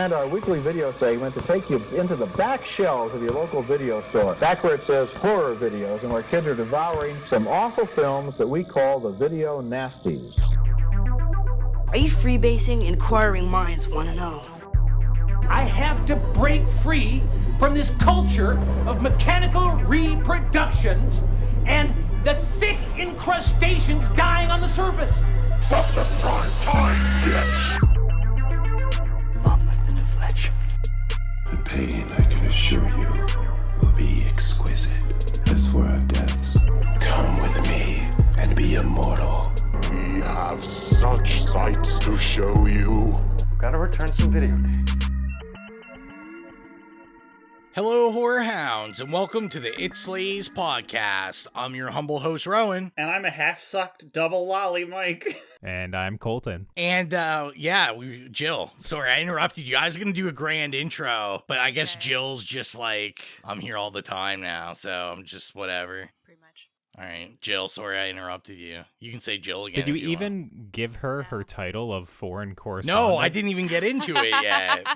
and our weekly video segment to take you into the back shelves of your local video store, back where it says horror videos, and where kids are devouring some awful films that we call the video nasties. Are you freebasing? Inquiring minds want to know. I have to break free from this culture of mechanical reproductions and the thick incrustations dying on the surface. Fuck the prime time, bitch! Monmouth in the flesh. The pain, I can assure you, will be exquisite. As for our deaths, come with me and be immortal. We have such sights to show you. Gotta return some videotapes. Hello, horror hounds, and welcome to the It Slays podcast. I'm your humble host, Rowan. And I'm a half-sucked double lolly Mike. And I'm Colton. And, Jill, sorry, I interrupted you. I was going to do a grand intro, but I guess Jill's just like, I'm here all the time now, so I'm just whatever. Pretty much. All right, Jill, sorry I interrupted you. You can say Jill again. Did you even give her title of foreign correspondent? No, I didn't even get into it yet.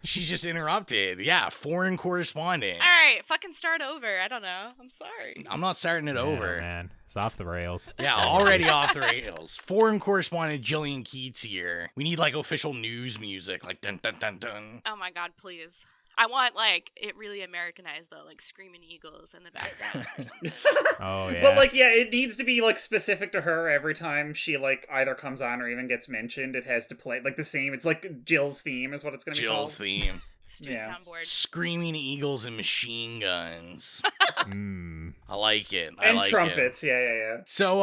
She just interrupted. Yeah, foreign correspondent. All right, fucking start over. I don't know. I'm sorry. I'm not starting it over. Man, it's off the rails. Yeah, already off the rails. Foreign correspondent Gillian Keats here. We need, like, official news music, like dun dun dun dun. Oh my god, please. I want, like, it really Americanized, though, like Screaming Eagles in the background or something. Oh, yeah. But, like, yeah, it needs to be, like, specific to her every time she, like, either comes on or even gets mentioned. It has to play, like, the same. It's like Jill's theme is what it's going to be called. Jill's theme. Stu soundboard. Screaming Eagles and machine guns. I like it. And trumpets. Yeah. So,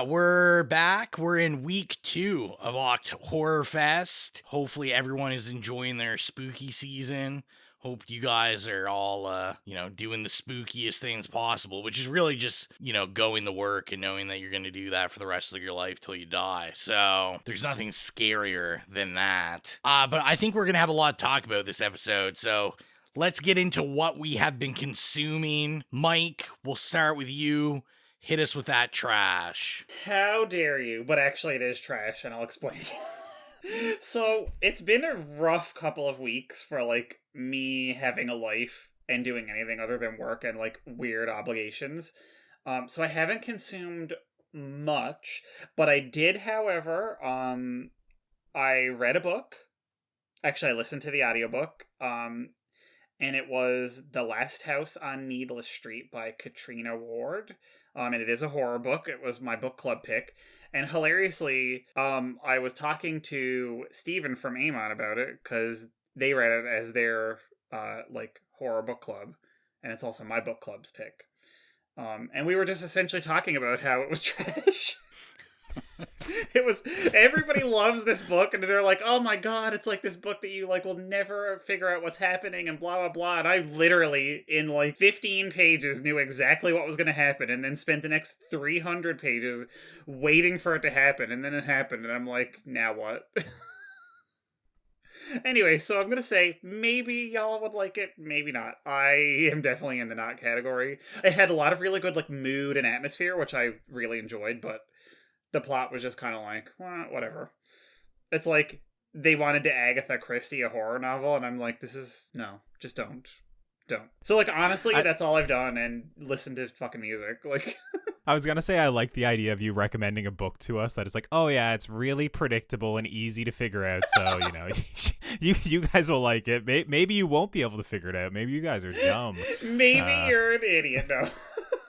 we're back. We're in week 2 of Octhorrorfest. Hopefully everyone is enjoying their spooky season. Hope you guys are all, doing the spookiest things possible, which is really just, going to work and knowing that you're going to do that for the rest of your life till you die. So there's nothing scarier than that. But I think we're going to have a lot to talk about this episode. So let's get into what we have been consuming. Mike, we'll start with you. Hit us with that trash. How dare you? But actually it is trash, and I'll explain. So it's been a rough couple of weeks for, like, me having a life and doing anything other than work and, like, weird obligations. So I haven't consumed much, but I did, however, I read a book. Actually, I listened to the audiobook, and it was The Last House on Needless Street by Katrina Ward. And it is a horror book. It was my book club pick. And hilariously, I was talking to Steven from Amon about it, because they read it as their, horror book club. And it's also my book club's pick. And we were just essentially talking about how it was trash. Everybody loves this book, and they're like, oh my god, it's like this book that you, like, will never figure out what's happening, and blah, blah, blah. And I literally, in, like, 15 pages, knew exactly what was going to happen, and then spent the next 300 pages waiting for it to happen, and then it happened, and I'm like, now what? Anyway, so I'm going to say, maybe y'all would like it, maybe not. I am definitely in the not category. It had a lot of really good, like, mood and atmosphere, which I really enjoyed, but the plot was just kind of like, well, whatever. It's like they wanted to Agatha Christie a horror novel, and I'm like, no, just don't. So, like, honestly, that's all I've done, and listened to fucking music. Like, I was gonna say I like the idea of you recommending a book to us that is like, oh yeah, it's really predictable and easy to figure out. So you guys will like it. Maybe you won't be able to figure it out. Maybe you guys are dumb. Maybe you're an idiot. No.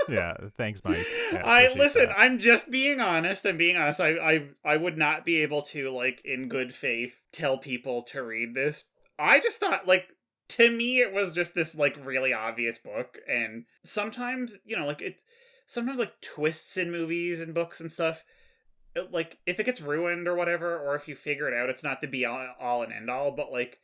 Yeah, thanks, Mike. I'm just being honest. I would not be able to, like, in good faith, tell people to read this. I just thought, like, to me, it was just this, like, really obvious book. And sometimes, sometimes, like, twists in movies and books and stuff, like, if it gets ruined or whatever, or if you figure it out, it's not the be all and end all. But, like,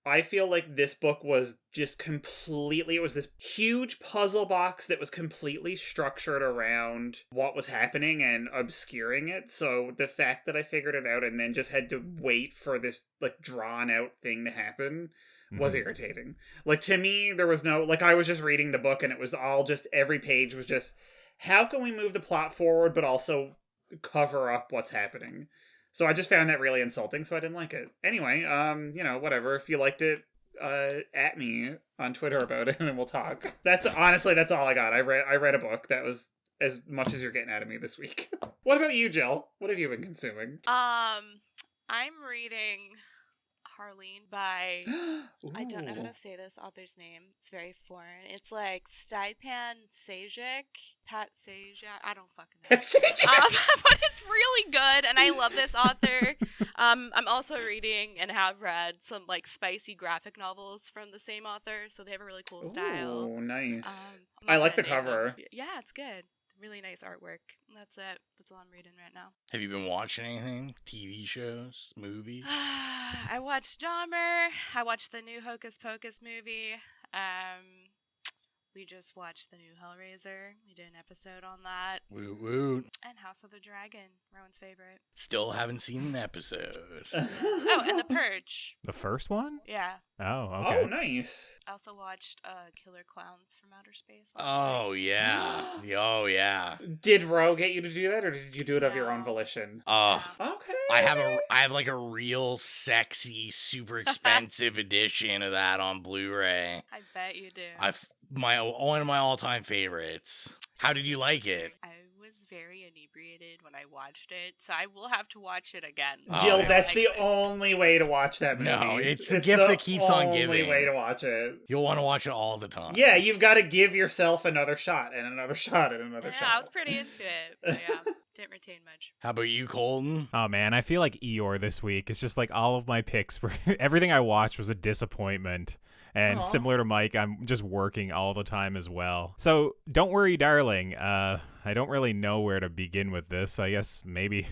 I feel like this book was just completely, it was this huge puzzle box that was completely structured around what was happening and obscuring it. So the fact that I figured it out and then just had to wait for this, like, drawn out thing to happen was irritating. Like, to me, there was no, like, I was just reading the book and it was all just, every page was just, how can we move the plot forward but also cover up what's happening? So I just found that really insulting, so I didn't like it. Anyway, whatever. If you liked it, at me on Twitter about it, and we'll talk. That's all I got. I read a book. That was as much as you're getting out of me this week. What about you, Jill? What have you been consuming? I'm reading Harleen by I don't know how to say this author's name. It's very foreign. It's like Stipan Sajak, Pat Sajak. I don't fucking know. But it's really good, and I love this author. I'm also reading and have read some like spicy graphic novels from the same author, so they have a really cool style. Oh, nice. I like the cover. Yeah, it's good. Really nice artwork. That's it. That's all I'm reading right now. Have you been watching anything? TV shows? Movies? I watched Dahmer. I watched the new Hocus Pocus movie. We just watched the new Hellraiser. We did an episode on that. Woot woot. And House of the Dragon, Rowan's favorite. Still haven't seen an episode. Oh, and The Purge. The first one? Yeah. Oh, okay. Oh, nice. I also watched Killer Clowns from Outer Space last night. Oh, yeah. Oh, yeah. Did Ro get you to do that, or did you do it of your own volition? Okay. I have like a real sexy, super expensive edition of that on Blu-ray. I bet you do. One of my all-time favorites. How did you like it? I was very inebriated when I watched it, so I will have to watch it again. Jill, that's the only way to watch that movie. No, it's the gift that keeps on giving. Only way to watch it. You'll want to watch it all the time. Yeah, you've got to give yourself another shot and another shot and another shot. Yeah, I was pretty into it, but yeah, didn't retain much. How about you, Colton? Oh man, I feel like Eeyore this week. It's just like all of my picks were everything I watched was a disappointment. And similar to Mike, I'm just working all the time as well. So don't worry, darling. I don't really know where to begin with this. I guess maybe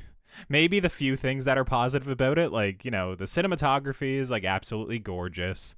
the few things that are positive about it, like, the cinematography is like absolutely gorgeous.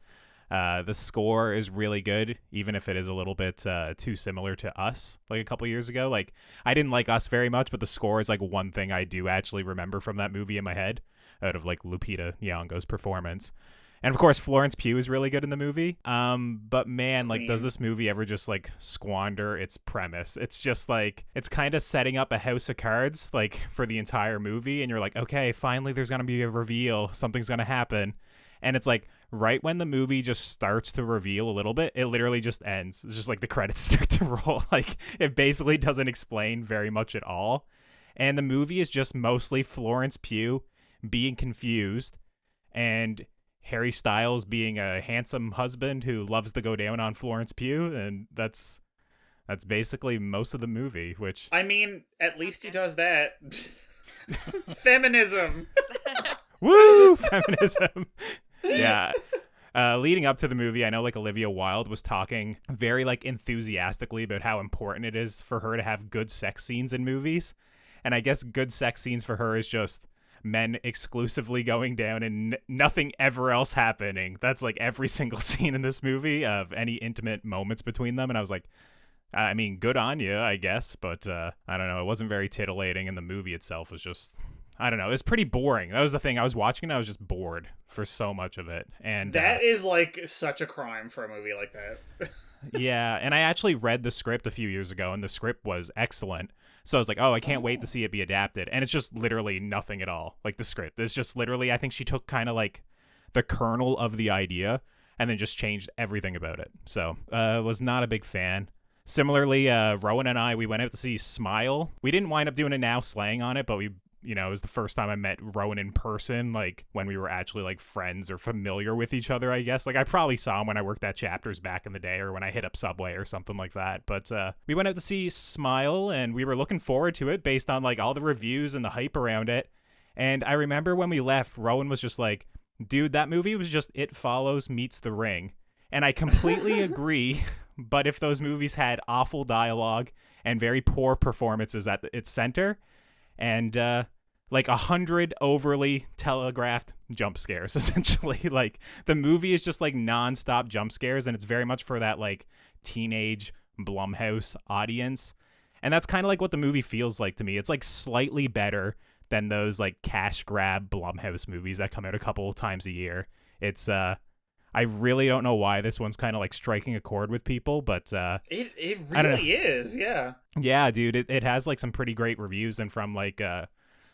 The score is really good, even if it is a little bit too similar to Us, like a couple years ago. Like, I didn't like Us very much, but the score is like one thing I do actually remember from that movie in my head, out of like Lupita Nyong'o's performance. And of course, Florence Pugh is really good in the movie. But man, like, does this movie ever just like squander its premise? It's just like, it's kind of setting up a house of cards, like, for the entire movie. And you're like, okay, finally there's going to be a reveal. Something's going to happen. And it's like, right when the movie just starts to reveal a little bit, it literally just ends. It's just like the credits start to roll. Like, it basically doesn't explain very much at all. And the movie is just mostly Florence Pugh being confused and Harry Styles being a handsome husband who loves to go down on Florence Pugh, and that's basically most of the movie, which... I mean, at least he does that. Feminism! Woo! Feminism! Yeah. Leading up to the movie, I know like Olivia Wilde was talking very like enthusiastically about how important it is for her to have good sex scenes in movies. And I guess good sex scenes for her is just men exclusively going down and nothing ever else happening. That's like every single scene in this movie of any intimate moments between them. And I was like, I mean, good on you, I guess. But I don't know. It wasn't very titillating. And the movie itself was just, I don't know. It was pretty boring. That was the thing. I was watching and I was just bored for so much of it. And that is like such a crime for a movie like that. Yeah. And I actually read the script a few years ago and the script was excellent. So I was like, oh, I can't wait to see it be adapted. And it's just literally nothing at all. Like the script is just literally, I think she took kind of like the kernel of the idea and then just changed everything about it. So was not a big fan. Similarly, Rowan and I, we went out to see Smile. We didn't wind up doing a Now slang on it, but we, it was the first time I met Rowan in person, like when we were actually like friends or familiar with each other, I guess. Like I probably saw him when I worked at Chapters back in the day or when I hit up Subway or something like that. But we went out to see Smile and we were looking forward to it based on like all the reviews and the hype around it. And I remember when we left, Rowan was just like, dude, that movie was just It Follows meets The Ring. And I completely agree. But if those movies had awful dialogue and very poor performances at its center, and like 100 overly telegraphed jump scares, essentially. Like the movie is just like nonstop jump scares, and it's very much for that like teenage Blumhouse audience. And that's kind of like what the movie feels like to me. It's like slightly better than those like cash grab Blumhouse movies that come out a couple times a year. It's I really don't know why this one's kind of like striking a chord with people, but it really is, yeah. Yeah, dude, it has like some pretty great reviews, and from like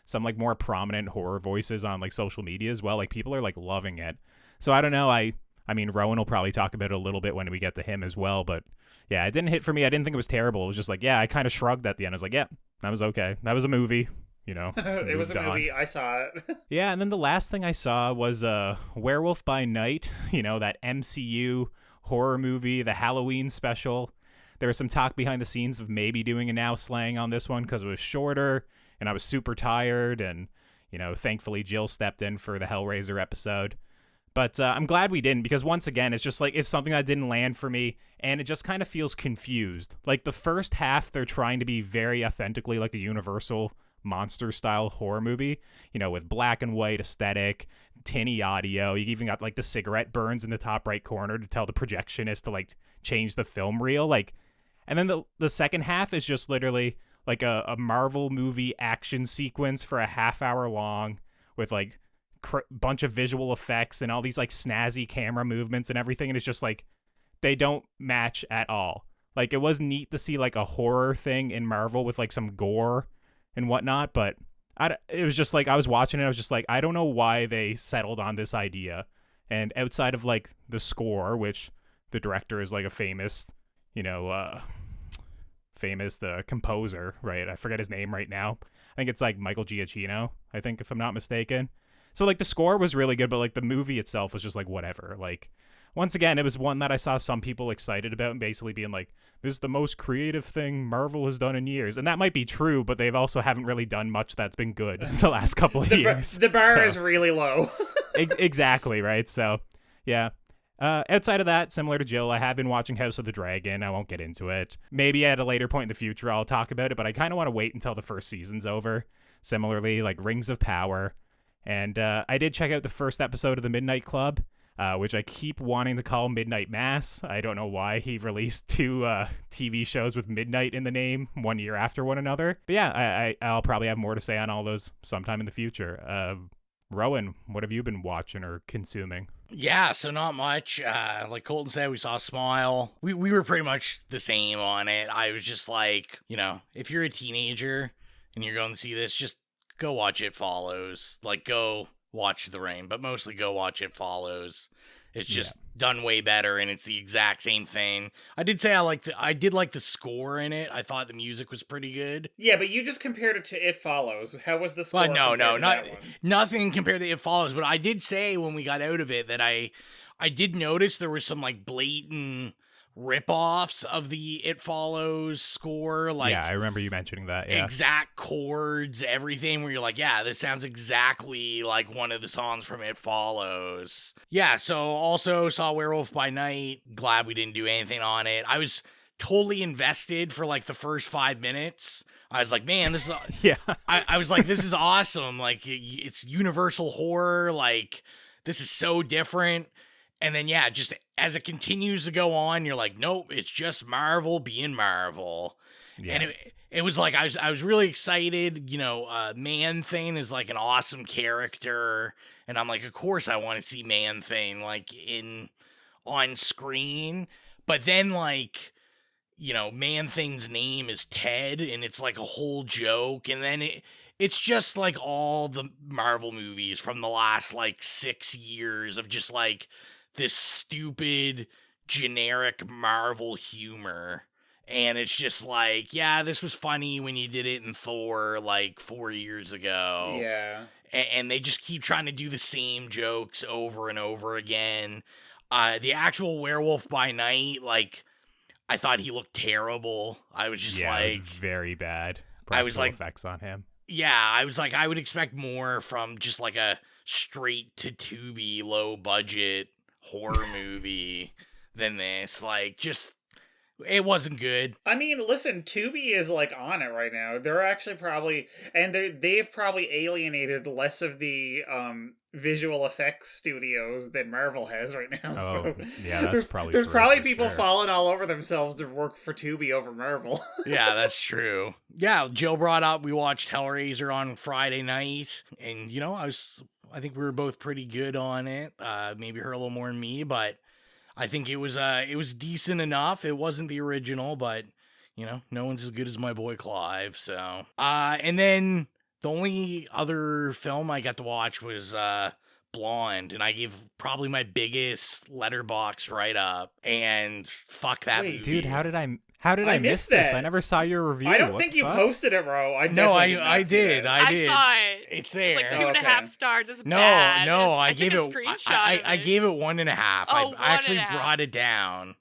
some like more prominent horror voices on like social media as well. Like people are like loving it. So I don't know. I mean, Rowan will probably talk about it a little bit when we get to him as well. But yeah, it didn't hit for me. I didn't think it was terrible. It was just like, yeah, I kind of shrugged at the end. I was like, yeah, that was okay. That was a movie. You know, it was a movie. I saw it. Yeah, and then the last thing I saw was Werewolf by Night. You know, that MCU horror movie, the Halloween special. There was some talk behind the scenes of maybe doing a Now Slang on this one because it was shorter and I was super tired. And, you know, thankfully Jill stepped in for the Hellraiser episode. But I'm glad we didn't because once again, it's just like it's something that didn't land for me. And it just kind of feels confused. Like the first half, they're trying to be very authentically like a Universal monster style horror movie, you know, with black and white aesthetic, tinny audio. You even got like the cigarette burns in the top right corner to tell the projectionist to like change the film reel. Like, and then the second half is just literally like a Marvel movie action sequence for a half hour long with like bunch of visual effects and all these like snazzy camera movements and everything. And it's just like, they don't match at all. Like it was neat to see like a horror thing in Marvel with like some gore and whatnot, but it was just like I was watching it. I was just like, I don't know why they settled on this idea. And outside of like the score, which the director is like a famous, you know, the composer, right? I forget his name right now. I think it's like Michael Giacchino, I think, if I'm not mistaken. So like the score was really good, but like the movie itself was just like whatever. Like once again, it was one that I saw some people excited about and basically being like, this is the most creative thing Marvel has done in years. And that might be true, but they've also haven't really done much that's been good the last couple of years. The bar is really low. Exactly, right? So, yeah. Outside of that, similar to Jill, I have been watching House of the Dragon. I won't get into it. Maybe at a later point in the future I'll talk about it, but I kind of want to wait until the first season's over. Similarly, like Rings of Power. And I did check out the first episode of The Midnight Club. Which I keep wanting to call Midnight Mass. I don't know why he released two TV shows with midnight in the name 1 year after one another. But yeah, I'll probably have more to say on all those sometime in the future. Rowan, what have you been watching or consuming? Yeah, so not much. Like Colton said, we saw Smile. We were pretty much the same on it. I was just like, you know, if you're a teenager and you're going to see this, just go watch It Follows. Like, go watch The Rain, but mostly go watch It Follows. It's just done way better, and it's the exact same thing. I did say I did like the score in it. I thought the music was pretty good. Yeah, but you just compared it to It Follows. How was the score? But nothing compared to It Follows. But I did say when we got out of it that I did notice there was some like blatant rip-offs of the It Follows score. Like, yeah, I remember you mentioning that. Yeah. Exact chords, everything, where you're like, yeah, this sounds exactly like one of the songs from It Follows. Yeah, so also saw Werewolf by Night. Glad we didn't do anything on it. I was totally invested for like the first 5 minutes. I was like, man, this is yeah. I was like, this is awesome. Like, it's Universal horror. Like, this is so different. And then, yeah, just as it continues to go on, you're like, nope, it's just Marvel being Marvel. Yeah. And it was like, I was really excited. You know, Man-Thing is like an awesome character. And I'm like, of course I want to see Man-Thing like on screen. But then like, you know, Man-Thing's name is Ted and it's like a whole joke. And then it's just like all the Marvel movies from the last like 6 years of just like this stupid generic Marvel humor. And it's just like, yeah, this was funny when you did it in Thor like 4 years ago. Yeah. And they just keep trying to do the same jokes over and over again. The actual Werewolf by Night, like, I thought he looked terrible. I was just like, it was very bad. I was like, effects on him. Yeah, I was like, I would expect more from just like a straight to Tubi low budget horror movie than this. Like, just, it wasn't good. I mean, listen, Tubi is like on it right now. They're actually probably, and they've probably alienated less of the visual effects studios that Marvel has right now. Oh, so yeah, that's probably there's true, probably for people sure. falling all over themselves to work for Tubi over Marvel. Yeah, that's true. Yeah, Joe brought up, we watched Hellraiser on Friday night, and you know, I think we were both pretty good on it. Maybe her a little more than me, but I think it was decent enough. It wasn't the original, but you know, no one's as good as my boy Clive. So, and then The only other film I got to watch was Blonde, and I gave probably my biggest Letterboxd write-up, and fuck that movie. Dude, how did I miss this? I never saw your review. I don't think you posted it, Ro. I did. I did. I saw it. It's there. It's like 2.5 stars. It's bad. I gave took it. a screenshot. I gave it 1.5. Oh, I actually 1.5. brought it down.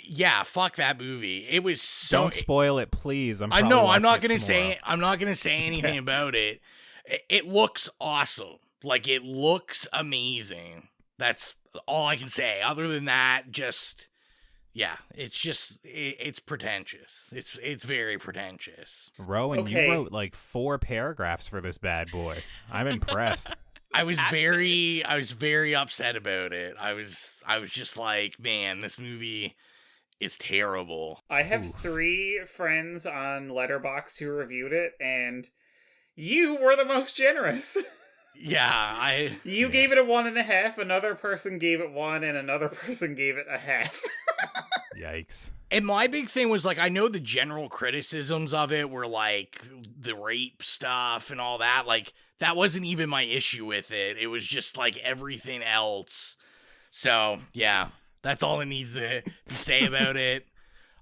Yeah, fuck that movie. It was so. Don't spoil it, please. I'm not gonna say anything about it. It looks awesome. Like, it looks amazing. That's all I can say. Other than that, just. Yeah, it's pretentious. It's very pretentious. Rowan, you wrote like 4 paragraphs for this bad boy. I'm impressed. I was very upset about it. I was just like, man, this movie is terrible. I have 3 friends on Letterboxd who reviewed it, and you were the most generous. Yeah, You gave it a 1.5, another person gave it 1, and another person gave it a half. Yikes. And my big thing was, like, I know the general criticisms of it were, like, the rape stuff and all that. Like, that wasn't even my issue with it. It was just, like, everything else. So, yeah, that's all it needs to say about it.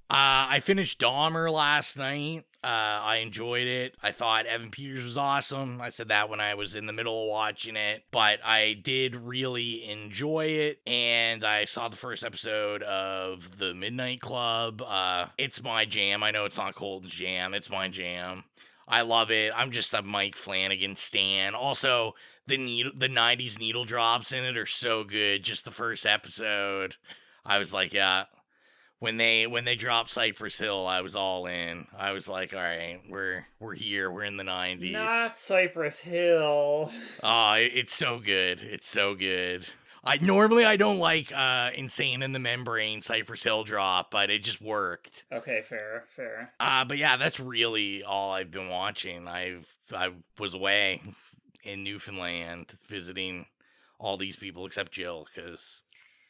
I finished Dahmer last night. I enjoyed it. I thought Evan Peters was awesome. I said that when I was in the middle of watching it, but I did really enjoy it. And I saw the first episode of The Midnight Club. It's my jam. I know it's not Colton's jam. It's my jam. I love it. I'm just a Mike Flanagan stan. Also, the 90s needle drops in it are so good. Just the first episode, I was like, yeah. When they dropped Cypress Hill, I was all in. I was like, all right, we're here. We're in the 90s. Not Cypress Hill. Oh, it's so good. It's so good. I don't like Insane in the Membrane Cypress Hill drop, but it just worked. Okay, fair. But yeah, that's really all I've been watching. I was away in Newfoundland visiting all these people except Jill, because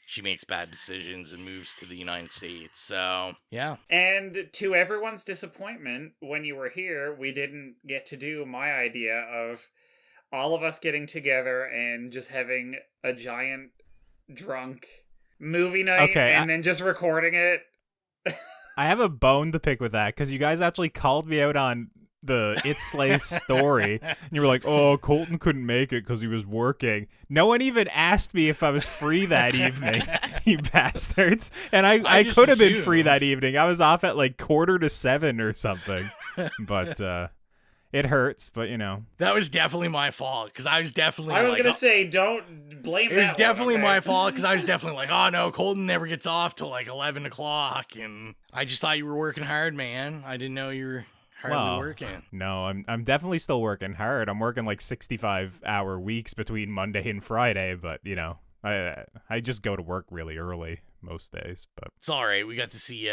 she makes bad decisions and moves to the United States. So, yeah. And to everyone's disappointment, when you were here, we didn't get to do my idea of all of us getting together and just having a giant drunk movie night then just recording it. I have a bone to pick with that, because you guys actually called me out on the It's Slay story, and you were like, oh, Colton couldn't make it because he was working. No one even asked me if I was free that evening, you bastards. And I could have been free that evening. I was off at like 6:45 or something. But it hurts, but you know. That was definitely my fault, because I was definitely I was going to say, don't blame it. It was definitely my fault, because I was definitely like, oh no, Colton never gets off till like 11 o'clock, and I just thought you were working hard, man. I didn't know you were hardly working. No, I'm definitely still working hard. I'm working like 65-hour weeks between Monday and Friday, but you know, I just go to work really early most days. But it's all right. We got to see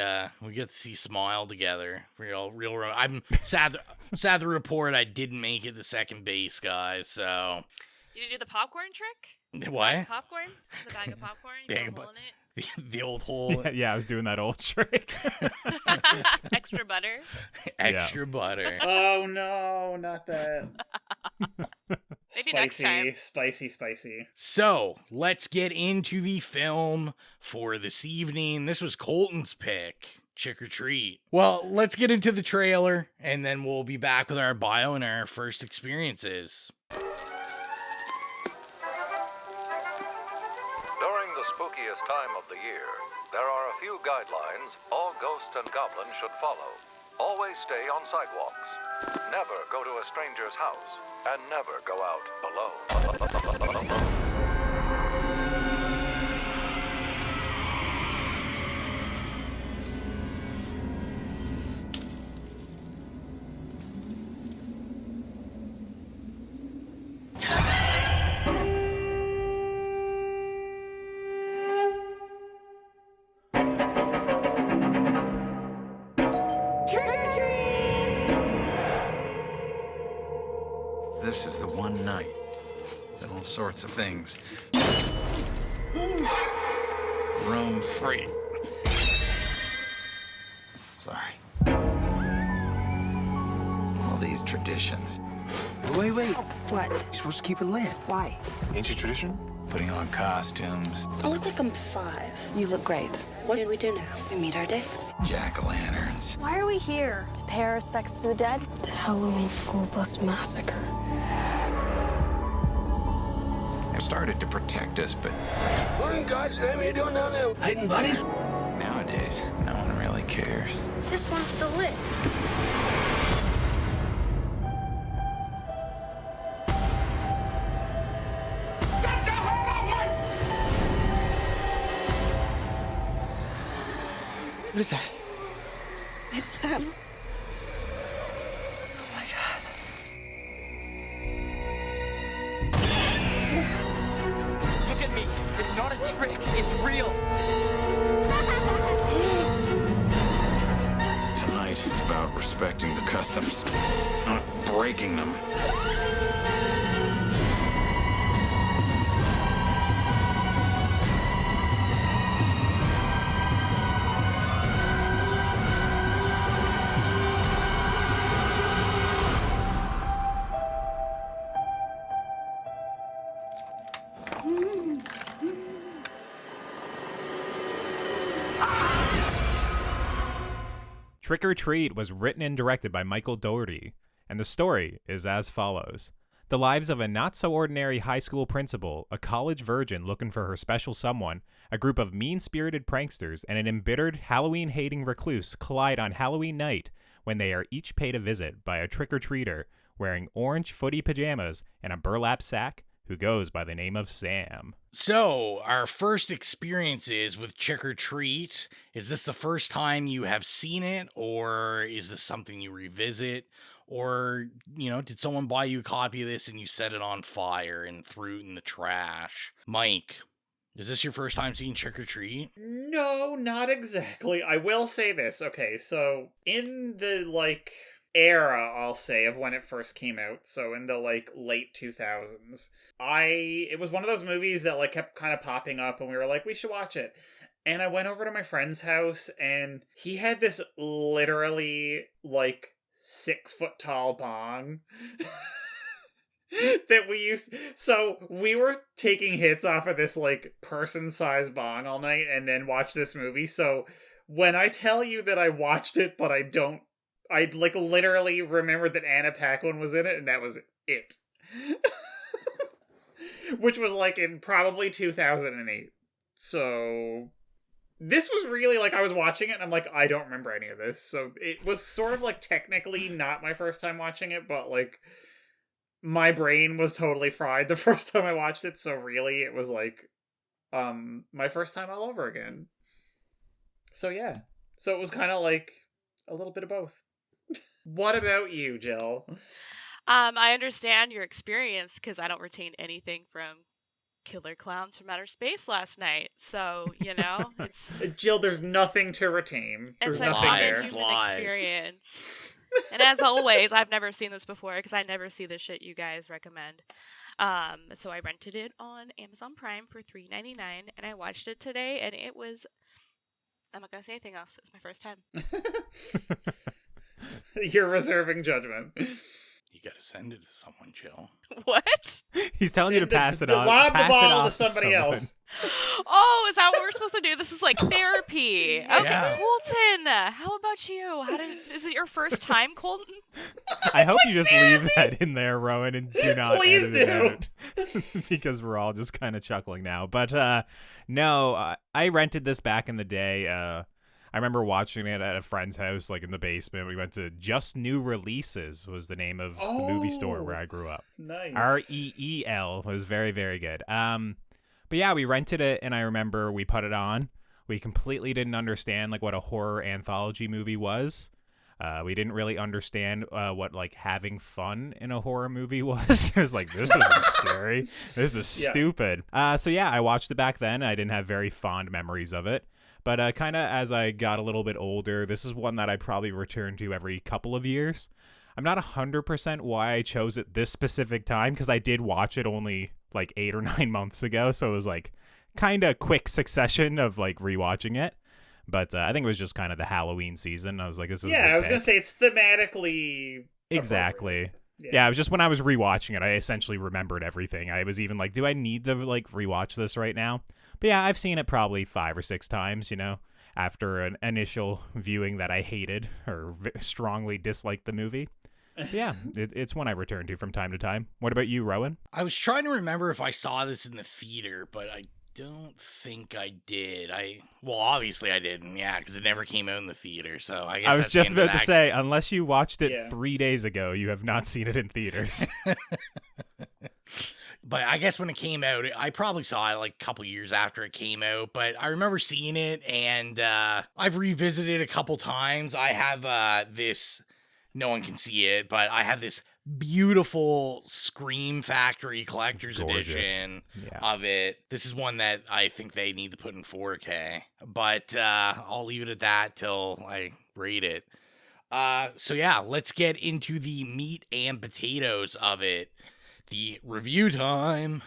Smile together. Real. I'm sad to report I didn't make it to second base, guys. So did you do the popcorn trick? What? Popcorn? The bag of popcorn? You put a hole in it? The old hole. Yeah, I was doing that old trick. Extra butter. Extra butter. Oh no, not that. Maybe next time. Spicy. So let's get into the film for this evening. This was Colton's pick. Trick or Treat. Well, let's get into the trailer, and then we'll be back with our bio and our first experiences. During the spookiest time of the year, there are a few guidelines all ghosts and goblins should follow. Always stay on sidewalks. Never go to a stranger's house. And never go out alone. This is the one night that all sorts of things roam free. Sorry. All these traditions. Wait. What? You're supposed to keep it lit. Why? Ancient tradition? Putting on costumes, I look like I'm 5. You look great. What did we do now? We meet our dates. jack-o'-lanterns. Why are we here? To pay our respects to the dead? The Halloween school bus massacre. They started to protect us, but What in God's name are you doing down there? Hiding buddies? nowadays, no one really cares. This one's still lit. What is that? It's them. Oh my God. Look at me. It's not a trick. It's real. Tonight is about respecting the customs, not breaking them. Trick or Treat was written and directed by Michael Dougherty, and the story is as follows. The lives of a not-so-ordinary high school principal, a college virgin looking for her special someone, a group of mean-spirited pranksters, and an embittered, Halloween-hating recluse collide on Halloween night when they are each paid a visit by a trick-or-treater wearing orange footy pajamas and a burlap sack who goes by the name of Sam. So, our first experiences with Trick or Treat, is this the first time you have seen it, or is this something you revisit? Or, did someone buy you a copy of this and you set it on fire and threw it in the trash? Mike, is this your first time seeing Trick or Treat? No, not exactly. I will say this. Okay, so in the, era, I'll say, of when it first came out, so in the, late 2000s, it was one of those movies that, kept kind of popping up, and we were like, we should watch it. And I went over to my friend's house, and he had this literally, 6-foot tall bong that we used. So we were taking hits off of this, person-sized bong all night, and then watched this movie. So when I tell you that I watched it, but I literally remembered that Anna Paquin was in it, and that was it. Which was in probably 2008. So this was really I was watching it and I'm I don't remember any of this. So it was sort of technically not my first time watching it, but my brain was totally fried the first time I watched it. So really it was my first time all over again. So yeah. So it was kind of a little bit of both. What about you, Jill? I understand your experience because I don't retain anything from Killer Clowns from Outer Space last night. So, it's... Jill, there's nothing to retain. There's nothing there. It's a human experience. And as always, I've never seen this before because I never see the shit you guys recommend. So I rented it on Amazon Prime for $3.99 and I watched it today and it was... I'm not going to say anything else. It's my first time. You're reserving judgment. You gotta send it to someone, Jill. What? He's telling you to pass it on. Lob pass the ball it to somebody else. Oh, is that what we're supposed to do? This is therapy. Okay, Yeah. Colton. How about you? Is it your first time, Colton? I hope you just leave that in there, Rowan, and do not Please edit it out. Because we're all just kind of chuckling now. But no, I rented this back in the day. I remember watching it at a friend's house, in the basement. We went to Just New Releases was the name of the movie store where I grew up. Nice. REEL was very, very good. But yeah, we rented it, and I remember we put it on. We completely didn't understand what a horror anthology movie was. We didn't really understand what having fun in a horror movie was. It was this isn't scary. This is stupid. So yeah, I watched it back then. I didn't have very fond memories of it. But kind of as I got a little bit older, this is one that I probably return to every couple of years. I'm not 100% why I chose it this specific time, because I did watch it only 8 or 9 months ago. So it was kind of quick succession of rewatching it. But I think it was just kind of the Halloween season. I was this is I was going to say it's thematically Exactly. Yeah, it was just when I was rewatching it, I essentially remembered everything. I was even like, do I need to like rewatch this right now? But yeah, I've seen it probably 5 or 6 times, after an initial viewing that I hated or strongly disliked the movie. But yeah, it's one I return to from time to time. What about you, Rowan? I was trying to remember if I saw this in the theater, but I don't think I did. Well, obviously I didn't, yeah, because it never came out in the theater, so I guess I was just about to say, unless you watched it 3 days ago, you have not seen it in theaters. But I guess when it came out, I probably saw it like a couple years after it came out, but I remember seeing it, and I've revisited it a couple times. I have this, no one can see it, but I have this beautiful Scream Factory Collector's Edition of it. This is one that I think they need to put in 4K, but I'll leave it at that till I rate it. So yeah, let's get into the meat and potatoes of it. The review time.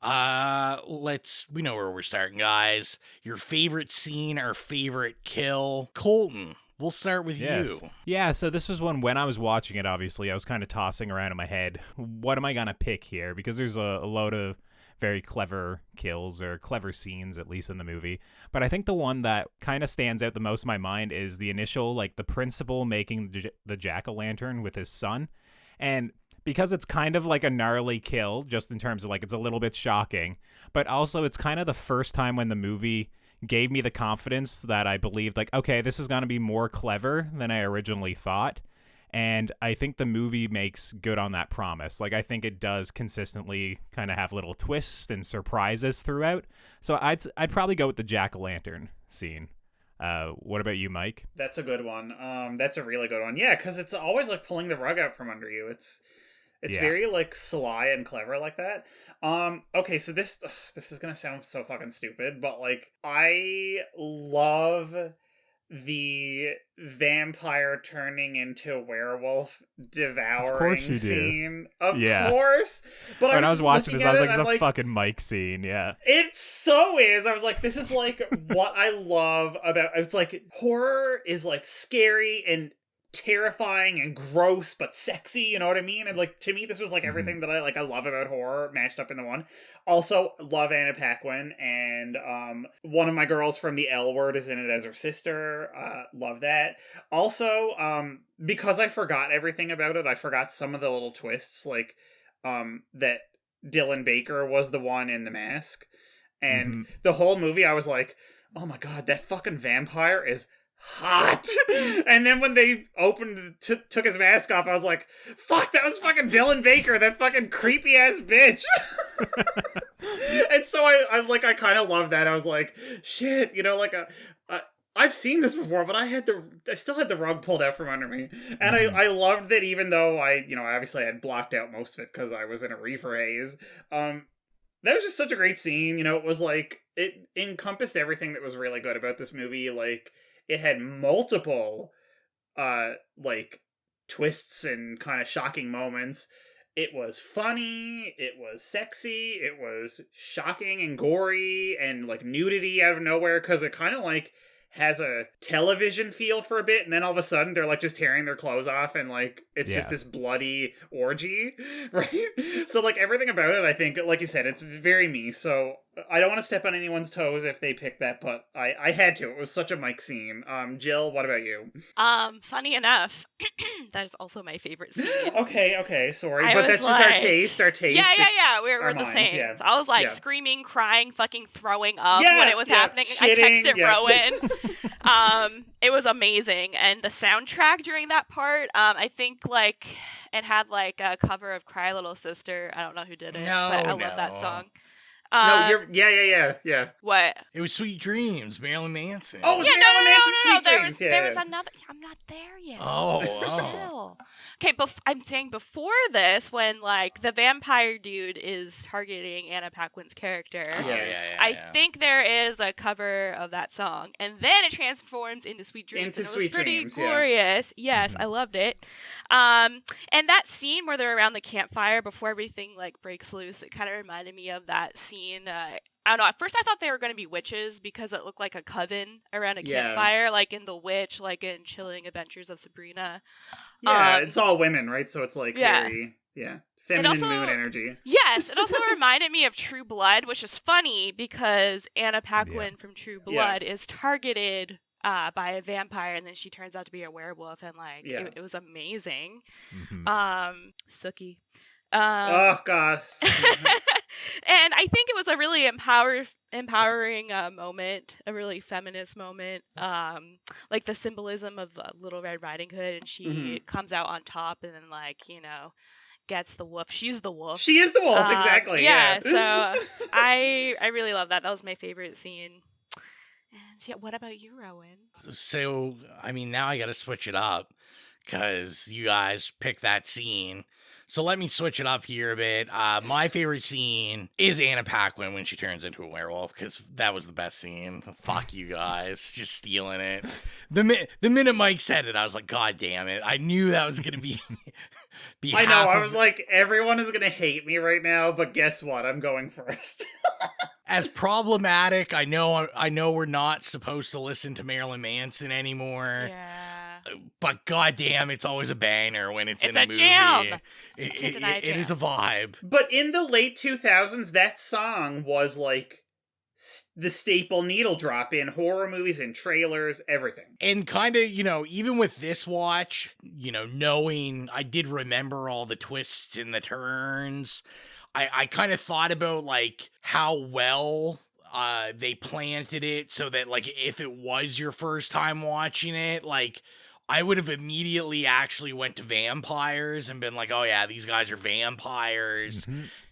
We know where we're starting, guys. Your favorite scene or favorite kill. Colton, we'll start with you. Yeah, so this was one when I was watching it, obviously. I was kind of tossing around in my head. What am I going to pick here? Because there's a load of very clever kills or clever scenes, at least in the movie. But I think the one that kind of stands out the most in my mind is the initial, like the principal making the jack-o'-lantern with his son. And because it's kind of like a gnarly kill, just in terms of like it's a little bit shocking, but also it's kind of the first time when the movie gave me the confidence that I believed, like, okay, this is going to be more clever than I originally thought. And I think the movie makes good on that promise. Like, I think it does consistently kind of have little twists and surprises throughout. So I'd probably go with the jack-o'-lantern scene. What about you, Mike? That's a good one. That's a really good one. Yeah, because it's always like pulling the rug out from under you. It's very like sly and clever like that. Okay, so this is gonna sound so fucking stupid, but like I love the vampire turning into a werewolf devouring scene. Of course. But when I was watching this, I was like, it's a fucking Mike scene, yeah. It so is. I was like, this is like what I love about it's like horror is like scary and terrifying and gross but sexy, you know what I mean? And like to me this was like everything that I love about horror mashed up in the one. Also love Anna Paquin, and one of my girls from the L Word is in it as her sister. Love that. Also because I forgot everything about it, I forgot some of the little twists, like that Dylan Baker was the one in The Mask, and the whole movie I was like, oh my god, that fucking vampire is hot. And then when they took his mask off, I was like, fuck, that was fucking Dylan Baker, that fucking creepy ass bitch. And so I kind of loved that. I was like, shit, like I've seen this before, but I still had the rug pulled out from under me. And I loved that, even though I obviously had blocked out most of it because I was in a reefer haze. That was just such a great scene. It was like, it encompassed everything that was really good about this movie. Like, it had multiple, like, twists and kind of shocking moments. It was funny, it was sexy, it was shocking and gory, and, like, nudity out of nowhere, because it kind of, like, has a television feel for a bit, and then all of a sudden they're like just tearing their clothes off, and like it's just this bloody orgy, right? So like everything about it, I think, like you said, it's very me. So I don't want to step on anyone's toes if they pick that, but I had to. It was such a Mike scene. Jill, what about you? Funny enough, that is also my favorite scene. Okay, sorry, but that's just our taste. Yeah. We're the same. Yeah. So I was like screaming, crying, fucking throwing up when it was happening. Shitting, I texted Rowan. It was amazing, and the soundtrack during that part, I think like it had like a cover of Cry Little Sister. I don't know who did it, but I love that song. Yeah. What? It was Sweet Dreams, Marilyn Manson. Oh, it was Marilyn Manson, Sweet Dreams. There was another. I'm not there yet. Oh. Okay, I'm saying before this, when like the vampire dude is targeting Anna Paquin's character, I think there is a cover of that song, and then it transforms into Sweet Dreams. It was pretty glorious. Yes, I loved it. And that scene where they're around the campfire before everything like breaks loose, it kind of reminded me of that scene I don't know. At first, I thought they were going to be witches because it looked like a coven around a campfire, like in The Witch, like in Chilling Adventures of Sabrina. Yeah, it's all women, right? So it's like very feminine moon energy. Yes, it also reminded me of True Blood, which is funny because Anna Paquin from True Blood is targeted by a vampire, and then she turns out to be a werewolf, and like it was amazing. Sookie. Oh God. And I think it was a really empowering moment, a really feminist moment. Like the symbolism of Little Red Riding Hood, and she comes out on top, and then like, you know, gets the wolf. She's the wolf. She is the wolf, exactly. Yeah. So I really love that. That was my favorite scene. And yeah, what about you, Rowan? So, I mean, now I got to switch it up because you guys picked that scene. So let me switch it up here a bit. My favorite scene is Anna Paquin when she turns into a werewolf, because that was the best scene. Fuck you guys, just stealing it. The minute Mike said it, I was like, God damn it! I knew that was gonna be. I know. I was like, everyone is gonna hate me right now, but guess what? I'm going first. As problematic, I know we're not supposed to listen to Marilyn Manson anymore. Yeah. But goddamn, it's always a banger when it's in a movie. Jam. It is a vibe. But in the late 2000s, that song was like the staple needle drop in horror movies and trailers, everything. And kind of, you know, even with this watch, you know, knowing I did remember all the twists and the turns, I kind of thought about like how well they planted it so that like if it was your first time watching it, like I would have immediately actually went to vampires and been like, oh yeah, these guys are vampires,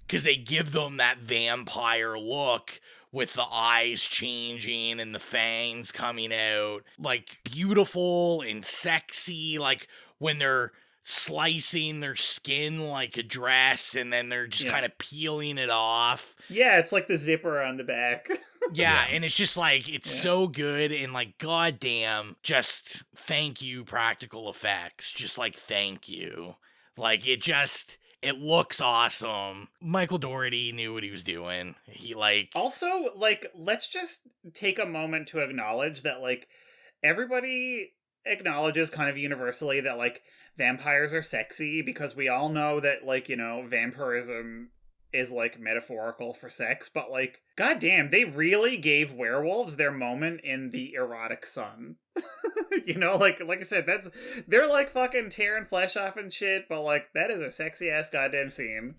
because they give them that vampire look with the eyes changing and the fangs coming out, like beautiful and sexy, like when they're slicing their skin like a dress and then they're just kind of peeling it off. Yeah, it's like the zipper on the back. Yeah, and it's just like, it's so good, and like, goddamn, just thank you, practical effects. Just like, thank you. Like, it looks awesome. Michael Dougherty knew what he was doing. He like... Also, like, let's just take a moment to acknowledge that, like, everybody acknowledges kind of universally that, like, vampires are sexy, because we all know that, like, you know, vampirism is like metaphorical for sex, but like, goddamn, they really gave werewolves their moment in the erotic sun. You know, like I said, they're like fucking tearing flesh off and shit, but like that is a sexy ass goddamn scene.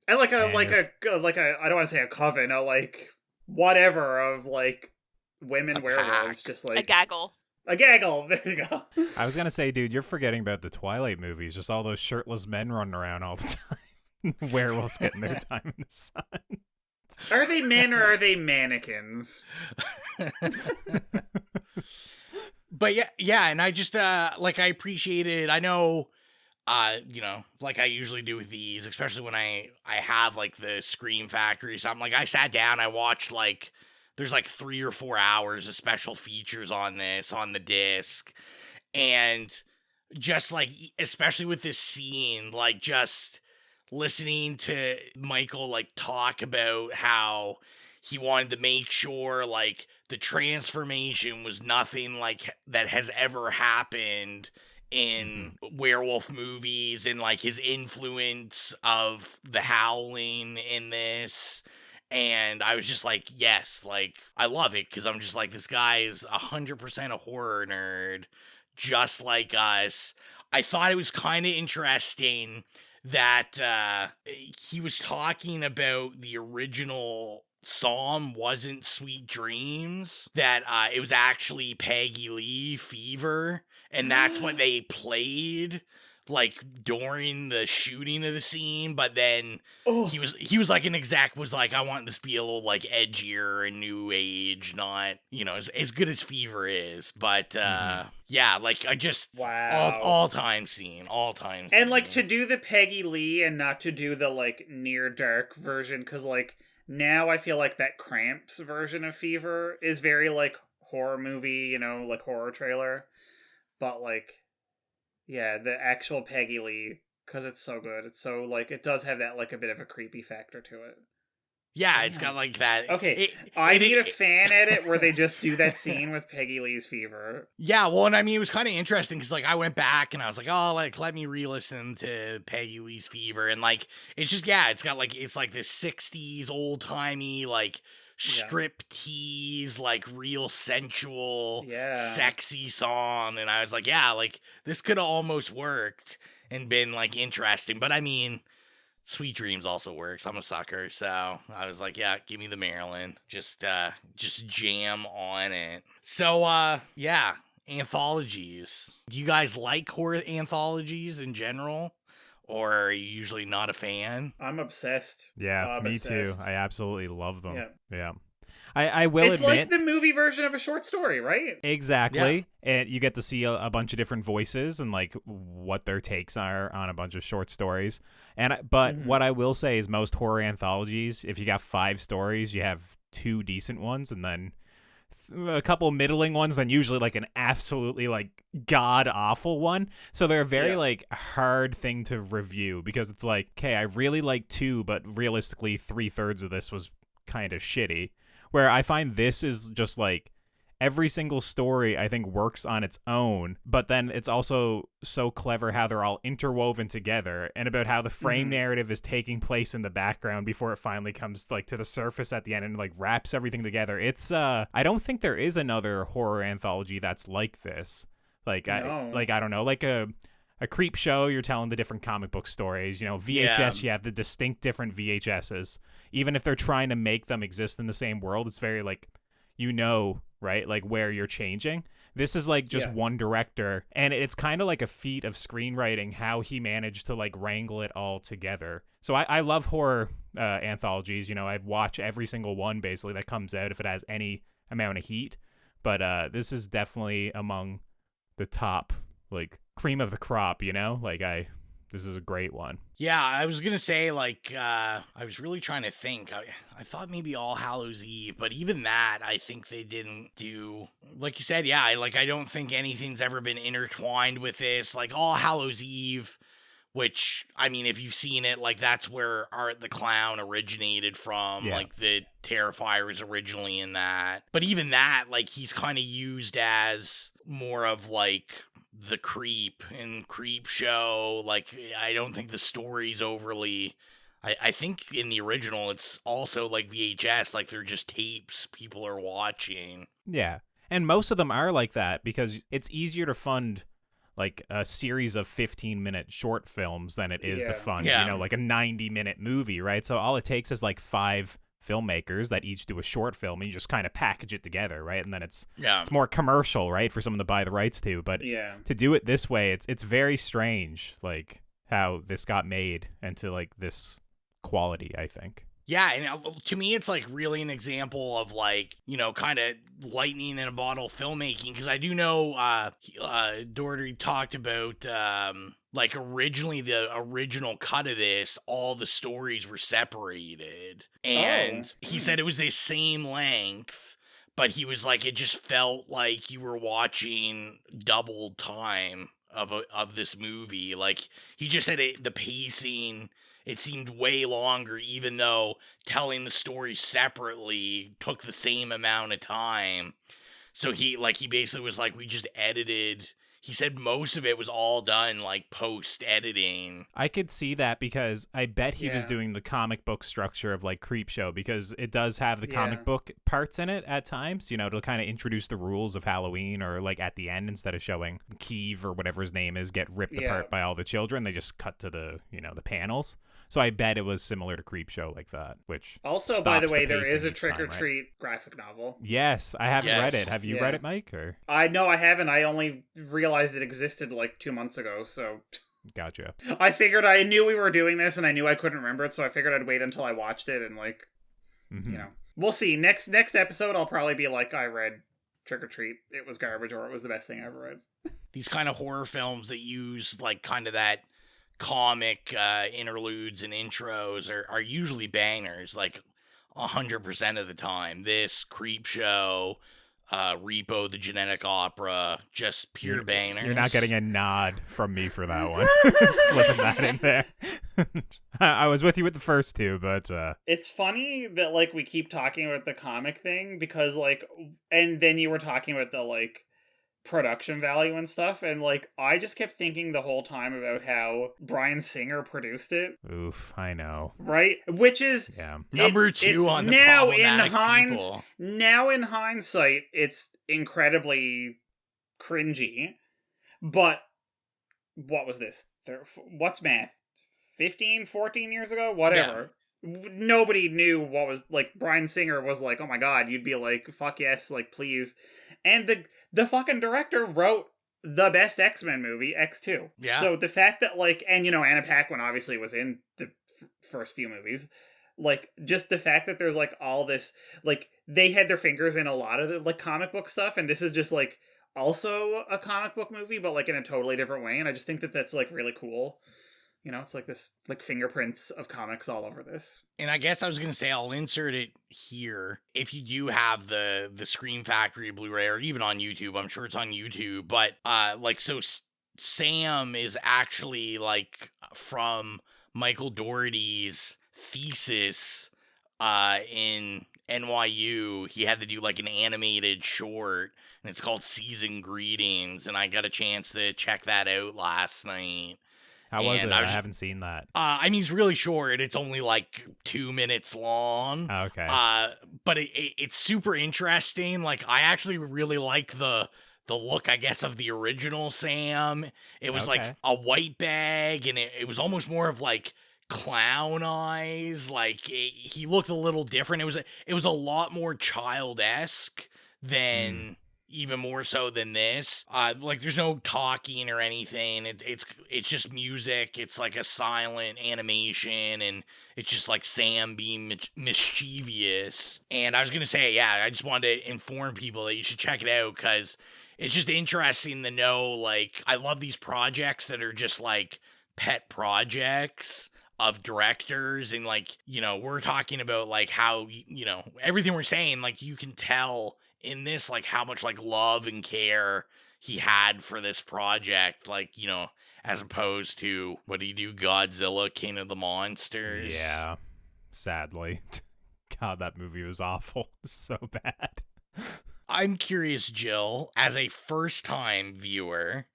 And like a I don't want to say a coven, a like whatever of like women werewolves, just like a gaggle. A gaggle. There you go. I was gonna say, dude, you're forgetting about the Twilight movies. Just all those shirtless men running around all the time. Werewolves getting their time in the sun. Are they men or are they mannequins? But yeah, and I just like, I appreciate it. I know, you know, like I usually do with these, especially when I have like the Scream Factory. So I'm like, I sat down, I watched like, there's like 3 or 4 hours of special features on this on the disc, and just like, especially with this scene, like just listening to Michael like talk about how he wanted to make sure like the transformation was nothing like that has ever happened in werewolf movies, and like his influence of the Howling in this. And I was just like, yes, like I love it, because I'm just like, this guy is 100% a horror nerd just like us. I thought it was kind of interesting that he was talking about the original Psalm wasn't Sweet Dreams, that it was actually Peggy Lee Fever, and that's what they played like during the shooting of the scene. But then he was like, an exec was like, I want this to be a little like edgier and new age, not, you know, as good as Fever is, but yeah, like I just all time scene. And like to do the Peggy Lee and not to do the like near dark version, because like now I feel like that Cramps version of Fever is very like horror movie, you know, like horror trailer, but like, yeah, the actual Peggy Lee, because it's so good. It's so, like, it does have that, like, a bit of a creepy factor to it. Yeah, it's got like that. Okay, I need a fan edit where they just do that scene with Peggy Lee's fever. Yeah, well, and I mean, it was kind of interesting because, like, I went back and I was like, oh, like, let me re-listen to Peggy Lee's Fever, and like, it's just, yeah, it's got like, it's like this '60s old timey like strip tease, like real sensual, sexy song, and I was like, yeah, like this could have almost worked and been like interesting, but I mean. Sweet Dreams also works. I'm a sucker, so I was like, yeah, give me the Maryland. Just jam on it. So, yeah, anthologies. Do you guys like horror anthologies in general? Or are you usually not a fan? I'm obsessed. Yeah, me obsessed. too. I absolutely love them. Yeah. I will admit... It's like the movie version of a short story, right? Exactly. Yeah. And you get to see a bunch of different voices and like what their takes are on a bunch of short stories. But what I will say is most horror anthologies, if you got 5 stories, you have 2 decent ones and then a couple middling ones, then usually like an absolutely like god-awful one. So they're a very like hard thing to review because it's like, okay, I really like 2, but realistically 3/3 of this was kind of shitty. Where I find this is just like every single story I think works on its own, but then it's also so clever how they're all interwoven together and about how the frame narrative is taking place in the background before it finally comes like to the surface at the end and like wraps everything together. It's I don't think there is another horror anthology that's like this. Like I don't know, like a creep show, you're telling the different comic book stories. You know, VHS, you have the distinct different VHSs. Even if they're trying to make them exist in the same world, it's very like, right? Like where you're changing. This is like just one director, and it's kind of like a feat of screenwriting how he managed to like wrangle it all together. So I love horror anthologies. You know, I watch every single one basically that comes out if it has any amount of heat. But this is definitely among the top, like cream of the crop. You know, like this is a great one. Yeah, I was going to say, like, I was really trying to think. I thought maybe All Hallows Eve, but even that, I think they didn't do. Like you said, yeah, I don't think anything's ever been intertwined with this. Like, All Hallows Eve, which, I mean, if you've seen it, like, that's where Art the Clown originated from. Yeah. Like, the Terrifier was originally in that. But even that, like, he's kind of used as more of, like, the creep and creep show. Like, I don't think the story's overly. I think in the original it's also like VHS, like they're just tapes people are watching. Yeah, and most of them are like that because it's easier to fund like a series of 15-minute short films than it is to fund you know, like a 90-minute movie, right? So all it takes is like 5 filmmakers that each do a short film and you just kind of package it together, right? And then it's more commercial, right, for someone to buy the rights to. But to do it this way, it's very strange, like how this got made into like this quality, I think. Yeah, and to me, it's like really an example of like, you know, kind of lightning in a bottle filmmaking. Because I do know Doherty talked about like originally the original cut of this, all the stories were separated. And he said it was the same length, but he was like, it just felt like you were watching double time of this movie. Like, he just said the pacing, it seemed way longer, even though telling the story separately took the same amount of time. So he basically was like, we just edited. He said most of it was all done like post-editing. I could see that because I bet he was doing the comic book structure of like Creepshow, because it does have the comic book parts in it at times, you know, to kind of introduce the rules of Halloween, or like at the end, instead of showing Keeve or whatever his name is get ripped apart by all the children, they just cut to the, you know, the panels. So I bet it was similar to Creepshow like that, which also, by the way, there is a Trick or Treat graphic novel. Yes, I haven't read it. Have you read it, Mike? Or No, I haven't. I only realized it existed like 2 months ago, so gotcha. I figured, I knew we were doing this and I knew I couldn't remember it, so I figured I'd wait until I watched it and like, you know, we'll see. Next episode I'll probably be like, I read Trick or Treat, it was garbage, or it was the best thing I ever read. These kind of horror films that use like kind of that comic interludes and intros are usually bangers, like 100% of the time. This Creepshow, Repo, the Genetic Opera, just pure bangers. You're not getting a nod from me for that one. Slipping that in there. I was with you with the first two, but it's funny that like we keep talking about the comic thing because like, and then you were talking about the like production value and stuff, and like I just kept thinking the whole time about how Bryan Singer produced it. Oof, I know, right? Which is number two on the now problematic people. Now in hindsight, it's incredibly cringy. But what was this? What's math? 15, 14 years ago? Whatever. Yeah. Nobody knew what was like. Bryan Singer was like, "Oh my god!" You'd be like, "Fuck yes!" Like, please. And the fucking director wrote the best X-Men movie, X2. Yeah. So the fact that like, and you know, Anna Paquin obviously was in the first few movies. Like, just the fact that there's like all this, like they had their fingers in a lot of the like comic book stuff, and this is just like also a comic book movie, but like in a totally different way. And I just think that that's like really cool. You know, it's like this, like fingerprints of comics all over this. And I guess I was going to say, I'll insert it here. If you do have the Scream Factory Blu-ray, or even on YouTube, I'm sure it's on YouTube. But, like, so Sam is actually, like, from Michael Dougherty's thesis in NYU. He had to do, like, an animated short, and it's called Season Greetings. And I got a chance to check that out last night. How was it? I haven't seen that. I mean, it's really short. It's only like 2 minutes long. Okay. But it's super interesting. Like, I actually really like the look, I guess, of the original Sam. It was like a white bag, and it was almost more of like clown eyes. Like, he looked a little different. It was a lot more child-esque than... even more so than this. Like, there's no talking or anything. It's just music. It's like a silent animation, and it's just like Sam being mischievous. And I was gonna say, yeah, I just wanted to inform people that you should check it out, because it's just interesting to know, like, I love these projects that are just like pet projects of directors, and like, you know, we're talking about like how, you know, everything we're saying, like, you can tell in this, like, how much, like, love and care he had for this project, like, you know, as opposed to, what do you do, Godzilla, King of the Monsters? Yeah, sadly. God, that movie was awful. So bad. I'm curious, Jill, as a first-time viewer,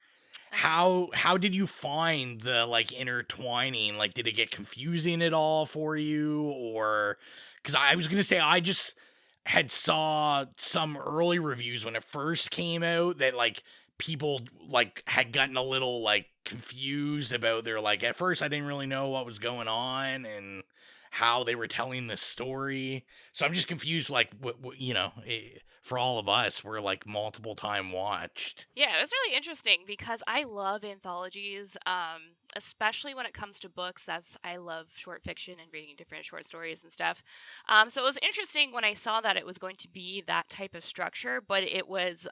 how did you find the, like, intertwining? Like, did it get confusing at all for you? Or, because I was going to say, I just had saw some early reviews when it first came out that like people like had gotten a little like confused about their, like, at first I didn't really know what was going on and how they were telling the story. So I'm just confused, like, what you know, for all of us, we're like multiple time watched. Yeah, it was really interesting because I love anthologies, especially when it comes to books. I love short fiction and reading different short stories and stuff. So it was interesting when I saw that it was going to be that type of structure, but it was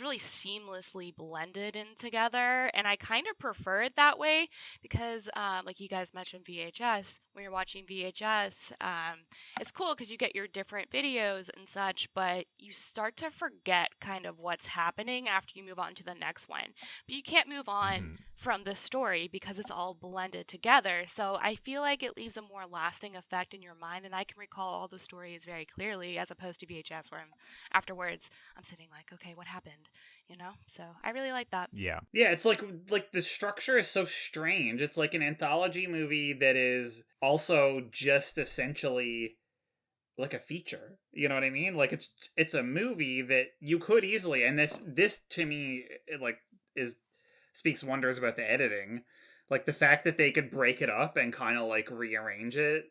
really seamlessly blended in together, and I kind of prefer it that way because, like you guys mentioned VHS, when you're watching VHS, it's cool because you get your different videos and such, but you start to forget kind of what's happening after you move on to the next one. But you can't move on from the story because it's all blended together, so I feel like it leaves a more lasting effect in your mind, and I can recall all the stories very clearly as opposed to VHS where afterwards I'm sitting like, okay, what happened? You know, so I really like that. Yeah, it's like the structure is so strange. It's like an anthology movie that is also just essentially like a feature. You know what I mean? Like it's a movie that you could easily, and this to me, it like speaks wonders about the editing. Like the fact that they could break it up and kind of like rearrange it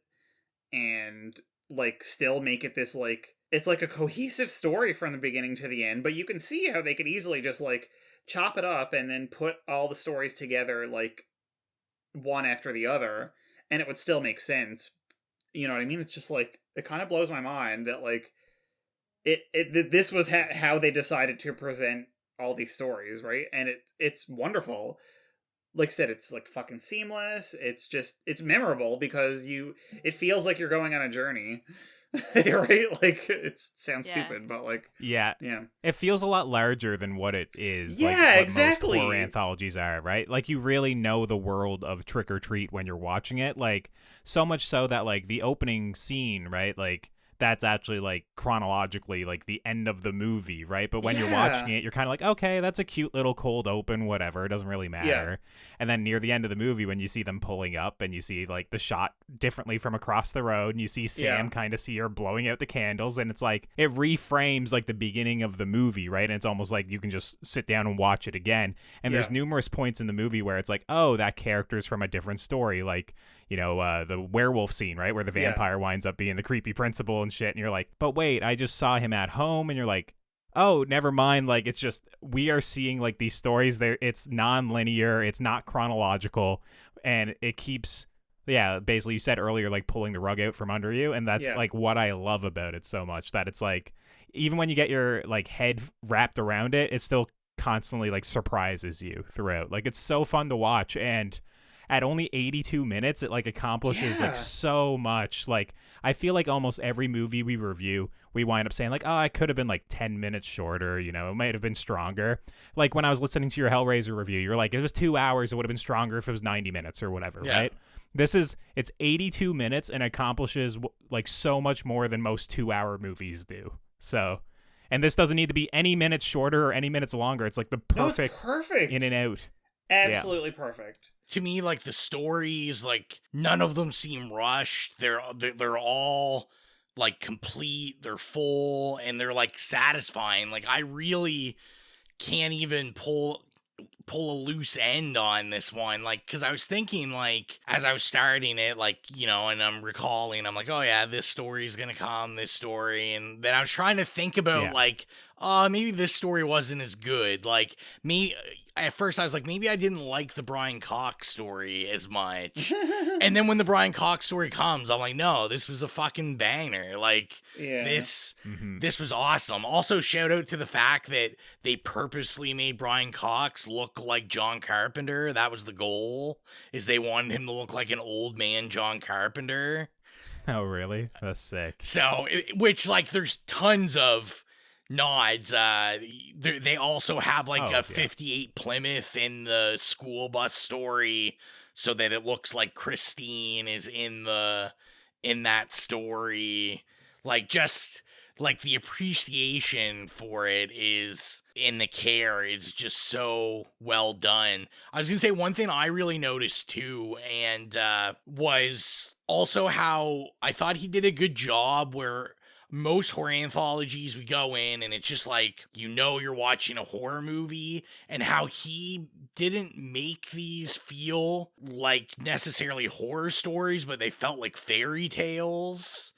and like still make it this like, it's like a cohesive story from the beginning to the end, but you can see how they could easily just like chop it up and then put all the stories together like one after the other, and it would still make sense. You know what I mean? It's just like, it kind of blows my mind that like this was how they decided to present all these stories, right? And it's wonderful. Like I said, it's like fucking seamless. It's memorable because it feels like you're going on a journey. Right? Like, it sounds Yeah. stupid, but like, Yeah. yeah. It feels a lot larger than what it is. Yeah, like what exactly. Most horror anthologies are, right? Like, you really know the world of Trick or Treat when you're watching it. Like, so much so that, like, the opening scene, right? Like, that's actually, like, chronologically, like, the end of the movie, right? But when you're watching it, you're kind of like, okay, that's a cute little cold open, whatever. It doesn't really matter. And then near the end of the movie, when you see them pulling up and you see, like, the shot differently from across the road, and you see Sam kind of see her blowing out the candles, and it's like, it reframes, like, the beginning of the movie, right? And it's almost like you can just sit down and watch it again. And there's numerous points in the movie where it's like, oh, that character's from a different story, like, you know, the werewolf scene, right, where the vampire winds up being the creepy principal and shit, and you're like, but wait, I just saw him at home, and you're like, oh, never mind, like, it's just, we are seeing, like, these stories there, it's non-linear, it's not chronological, and it keeps, basically, you said earlier, like, pulling the rug out from under you, and that's, like, what I love about it so much, that it's, like, even when you get your, like, head wrapped around it, it still constantly, like, surprises you throughout, like, it's so fun to watch, and at only 82 minutes, it, like, accomplishes, like, so much. Like, I feel like almost every movie we review, we wind up saying, like, oh, I could have been, like, 10 minutes shorter, you know, it might have been stronger. Like, when I was listening to your Hellraiser review, you're like, it was 2 hours, it would have been stronger if it was 90 minutes or whatever, right? It's 82 minutes and accomplishes, like, so much more than most 2-hour movies do. So, and this doesn't need to be any minutes shorter or any minutes longer. It's, like, the perfect in and out. Absolutely perfect. To me, like, the stories, like, none of them seem rushed. They're all, like, complete, they're full, and they're, like, satisfying. Like, I really can't even pull a loose end on this one, like, because I was thinking, like, as I was starting it, like, you know, and I'm recalling, I'm like, oh yeah, this story is gonna come, this story, and then I was trying to think about, like, maybe this story wasn't as good, like, me, at first I was like, maybe I didn't like the Brian Cox story as much, and then when the Brian Cox story comes, I'm like, no, this was a fucking banger, like, this was awesome. Also, shout out to the fact that they purposely made Brian Cox look like John Carpenter. That was the goal, is they wanted him to look like an old man John Carpenter. Oh, really? That's sick. So, which, like, there's tons of nods. They also have, like, a 58 Plymouth in the school bus story, so that it looks like Christine is in that story. Like, just, like, the appreciation for it is, in the care, is just so well done. I was gonna say, one thing I really noticed too, and was also how I thought he did a good job where most horror anthologies we go in and it's just like, you know, you're watching a horror movie, and how he didn't make these feel like necessarily horror stories, but they felt like fairy tales,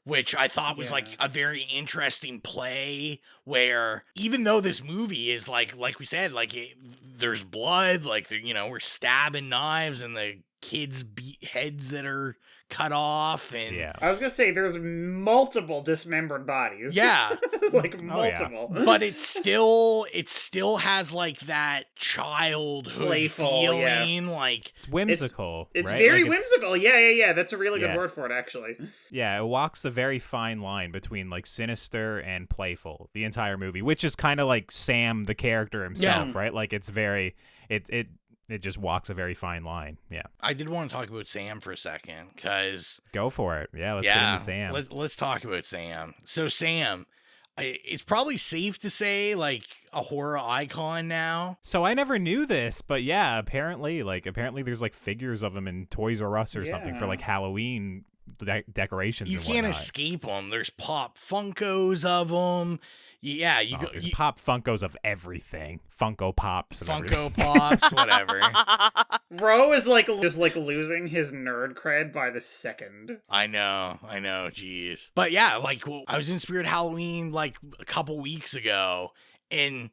which I thought was like a very interesting play, where even though this movie is like we said, like, there's blood, like, you know, we're stabbing knives and the kids' heads that are cut off, and I was gonna say there's multiple dismembered bodies. Like, multiple. But it still has, like, that childhood playful feeling, like, it's whimsical. It's right? very like, whimsical. Yeah. That's a really good word for it, actually. Yeah, it walks a very fine line between, like, sinister and playful the entire movie, which is kind of like Sam the character himself, right? Like, it's very it just walks a very fine line. Yeah. I did want to talk about Sam for a second, because... Go for it. Yeah, let's get into Sam. Let's talk about Sam. So, Sam, it's probably safe to say, like, a horror icon now. So I never knew this, but yeah, apparently there's, like, figures of him in Toys R Us or something for, like, Halloween decorations. You and can't whatnot. escape them. There's Pop Funkos of them. Yeah, there's Pop Funkos of everything. Funko Pops. Funko Pops, whatever. Ro is, like, just, like, losing his nerd cred by the second. I know, jeez. But yeah, like, I was in Spirit Halloween, like, a couple weeks ago, and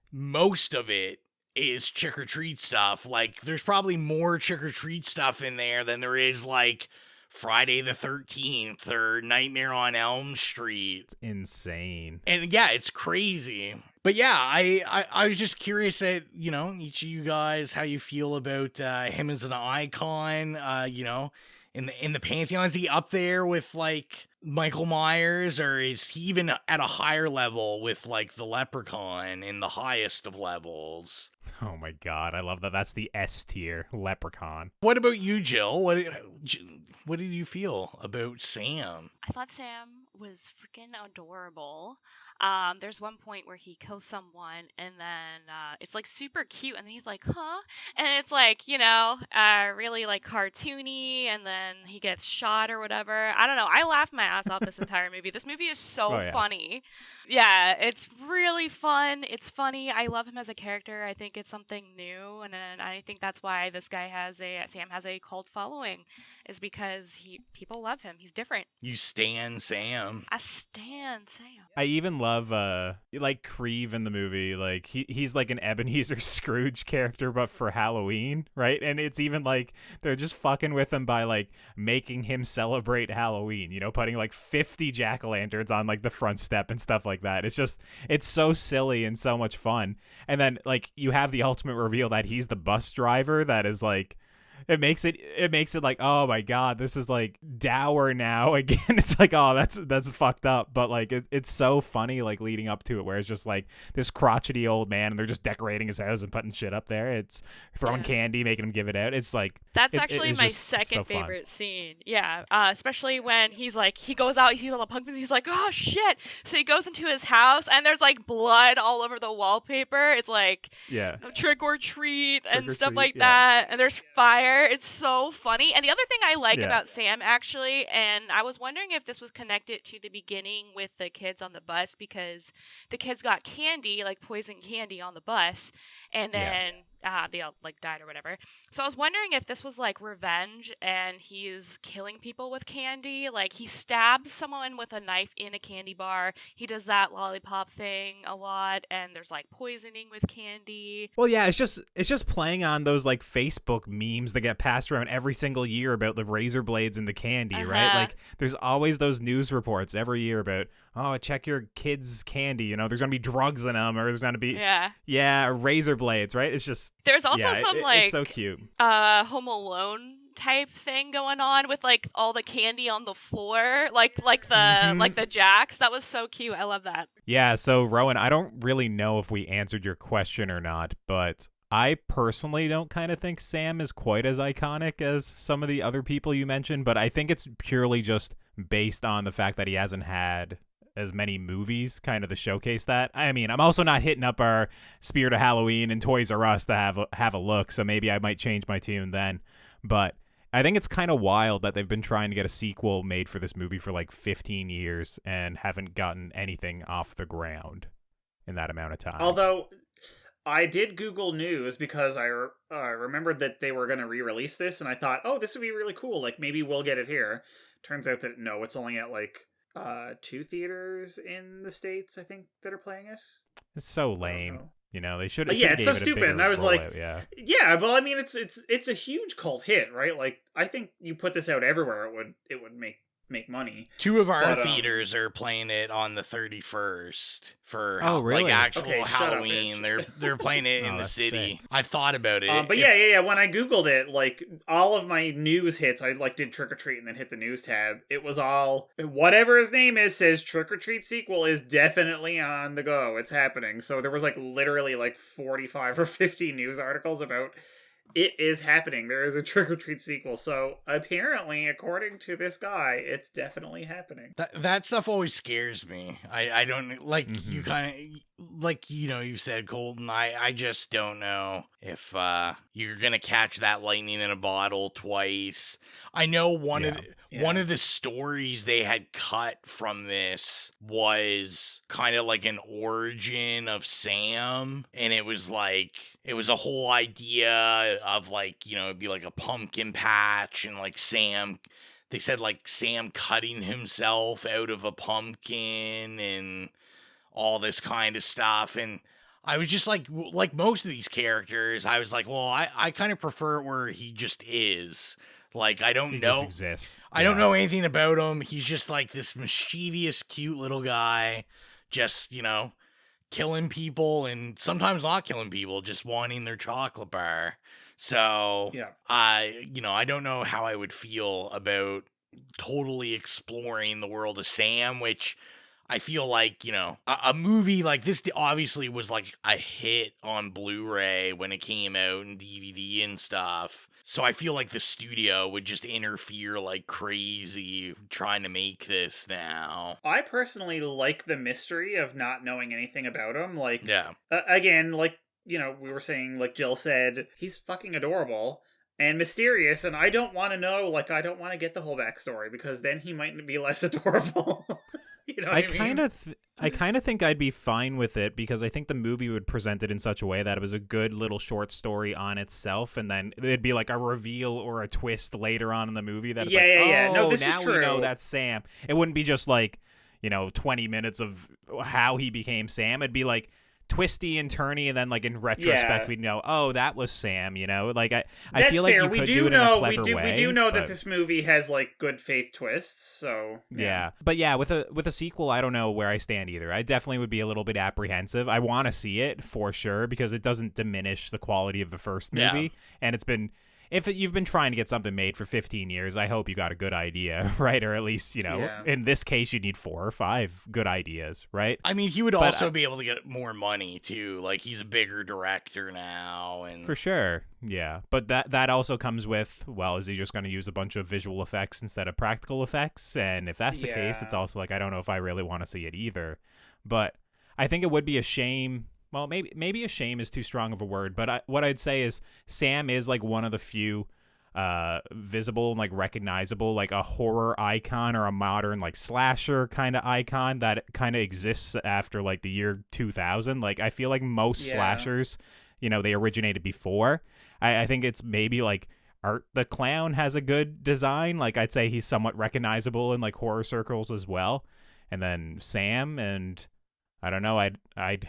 most of it is trick-or-treat stuff. Like, there's probably more trick-or-treat stuff in there than there is, like, Friday the 13th or Nightmare on Elm Street. It's insane. And yeah, it's crazy. But yeah, I was just curious at, you know, each of you guys, how you feel about him as an icon, you know, in the pantheon? Is he up there with like Michael Myers, or is he even at a higher level with like the Leprechaun in the highest of levels? Oh my god, I love that. That's the S tier, Leprechaun. What about you, Jill? What did you feel about Sam? I thought Sam was freaking adorable. There's one point where he kills someone, and then it's like super cute, and then he's like, huh? And it's like, really like cartoony, and then he gets shot or whatever. I don't know. I laughed my ass off this entire movie. This movie is so funny. Yeah, it's really fun. It's funny. I love him as a character. I think it's something new, and I think that's why Sam has a cult following, is because people love him. He's different. You stan Sam. I stan Sam. I even love like Creve in the movie. Like he's like an Ebenezer Scrooge character, but for Halloween, right? And it's even like they're just fucking with him by like making him celebrate Halloween, putting like 50 jack-o'-lanterns on like the front step and stuff like that. It's so silly and so much fun. And then like you have the ultimate reveal that he's the bus driver. That is like, it makes it like, oh my god, this is like dour now again. It's like, oh, that's fucked up, but like it's so funny, like leading up to it, where it's just like this crotchety old man and they're just decorating his house and putting shit up there. It's throwing candy, making him give it out. It's like, that's actually my second favorite scene. Yeah, especially when he goes out, he sees all the pumpkins, he's like, oh shit. So he goes into his house and there's like blood all over the wallpaper. It's like, trick or treat and stuff like that, and there's fire. It's so funny. And the other thing I like about Sam, actually, and I was wondering if this was connected to the beginning with the kids on the bus, because the kids got candy, like poison candy on the bus, and then they all like died or whatever. So I was wondering if this was like revenge and he's killing people with candy. Like he stabs someone with a knife in a candy bar. He does that lollipop thing a lot, and there's like poisoning with candy. Well, yeah, it's just playing on those like Facebook memes that get passed around every single year about the razor blades and the candy, right? Like there's always those news reports every year about, oh, check your kids' candy, there's gonna be drugs in them, or there's gonna be razor blades, right? It's just, there's also some like it's so cute Home Alone type thing going on with like all the candy on the floor, like the jacks. That was so cute. I love that. Yeah, so Rowan, I don't really know if we answered your question or not, but I personally don't kind of think Sam is quite as iconic as some of the other people you mentioned, but I think it's purely just based on the fact that he hasn't had as many movies kind of to showcase that. I mean, I'm also not hitting up our Spirit of Halloween and Toys R Us to have a look, so maybe I might change my tune then. But I think it's kind of wild that they've been trying to get a sequel made for this movie for like 15 years and haven't gotten anything off the ground in that amount of time. Although I did Google News because I remembered that they were going to re-release this, and I thought, oh, this would be really cool. Like, maybe we'll get it here. Turns out that no, it's only at like 2 theaters in the States, I think, that are playing it. It's so lame. They should have. Yeah, it's so stupid. And I was like, yeah, but I mean, it's a huge cult hit, right? Like, I think you put this out everywhere, it would make money. 2 of our theaters are playing it on the 31st for like actual Halloween. They're playing it in the city. Sick. I thought about it. But yeah. When I Googled it, like all of my news hits, I like did Trick or Treat and then hit the news tab. It was all whatever his name is says Trick or Treat sequel is definitely on the go. It's happening. So there was like literally like 45 or 50 news articles about it is happening. There is a Trick or Treat sequel. So apparently, according to this guy, it's definitely happening. That stuff always scares me. I don't like you kind of like, you said, Colton. I just don't know if you're gonna catch that lightning in a bottle twice. I know one of the stories they had cut from this was kind of like an origin of Sam, and it was a whole idea of like, it'd be like a pumpkin patch, and like they said like Sam cutting himself out of a pumpkin and all this kind of stuff. And I was just like most of these characters, I was like, well, I kind of prefer it where he just is. Like, I don't know. Just exists. I don't know anything about him. He's just like this mischievous, cute little guy, just, killing people and sometimes not killing people, just wanting their chocolate bar. So, Yeah. I don't know how I would feel about totally exploring the world of Sam, which I feel like, a movie like this obviously was like a hit on Blu-ray when it came out and DVD and stuff. So I feel like the studio would just interfere like crazy trying to make this now. I personally like the mystery of not knowing anything about him. Like, yeah. Again, like, we were saying, like Jill said, he's fucking adorable and mysterious, and I don't want to know, like, I don't want to get the whole backstory, because then he might be less adorable. You know what I mean? I kind of think I'd be fine with it, because I think the movie would present it in such a way that it was a good little short story on itself, and then it'd be like a reveal or a twist later on in the movie that it's No, this now is true. we know that's Sam. It wouldn't be just like, 20 minutes of how he became Sam. It'd be like twisty and turny, and then like in retrospect we'd know, oh, that was Sam. Like I feel like you could do it in a clever way. We do know that this movie has like good faith twists, so yeah. But yeah, with a sequel, I don't know where I stand either. I definitely would be a little bit apprehensive. I want to see it for sure, because it doesn't diminish the quality of the first movie, and it's been. If you've been trying to get something made for 15 years, I hope you got a good idea, right? Or at least, in this case, you need 4 or 5 good ideas, right? I mean, he would also be able to get more money, too. Like, he's a bigger director now. And for sure, yeah. But that also comes with, well, is he just going to use a bunch of visual effects instead of practical effects? And if that's the case, it's also like, I don't know if I really want to see it either. But I think it would be a shame. Well, maybe a shame is too strong of a word, but what I'd say is Sam is like one of the few visible and like recognizable, like a horror icon or a modern like slasher kind of icon that kind of exists after like the year 2000. Like I feel like most slashers, they originated before. I think it's maybe like Art the Clown has a good design. Like I'd say he's somewhat recognizable in like horror circles as well. And then Sam and I don't know. I'd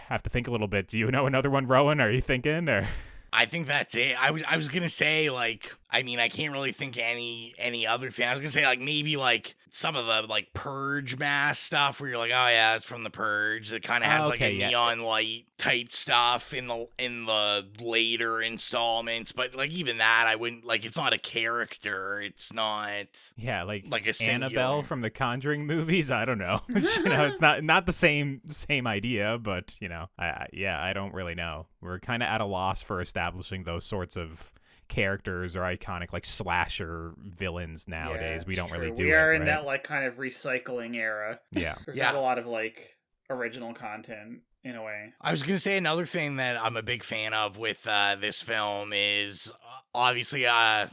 have to think a little bit. Do you know another one, Rowan? Are you thinking? Or I think that's it. I was gonna say like, I mean, I can't really think any other thing. I was gonna say like maybe like some of the like Purge mask stuff where you're like, oh yeah, it's from the Purge. It kind of has like a neon light type stuff in the later installments. But like even that, I wouldn't like. It's not a character. It's not. Yeah, like a singular. Annabelle from the Conjuring movies. I don't know. It's not the same idea, but I don't really know. We're kind of at a loss for establishing those sorts of characters or iconic like slasher villains nowadays. We don't really do it. We are in that like kind of recycling era. Yeah. There's not a lot of like original content in a way. I was gonna say another thing that I'm a big fan of with this film is obviously I've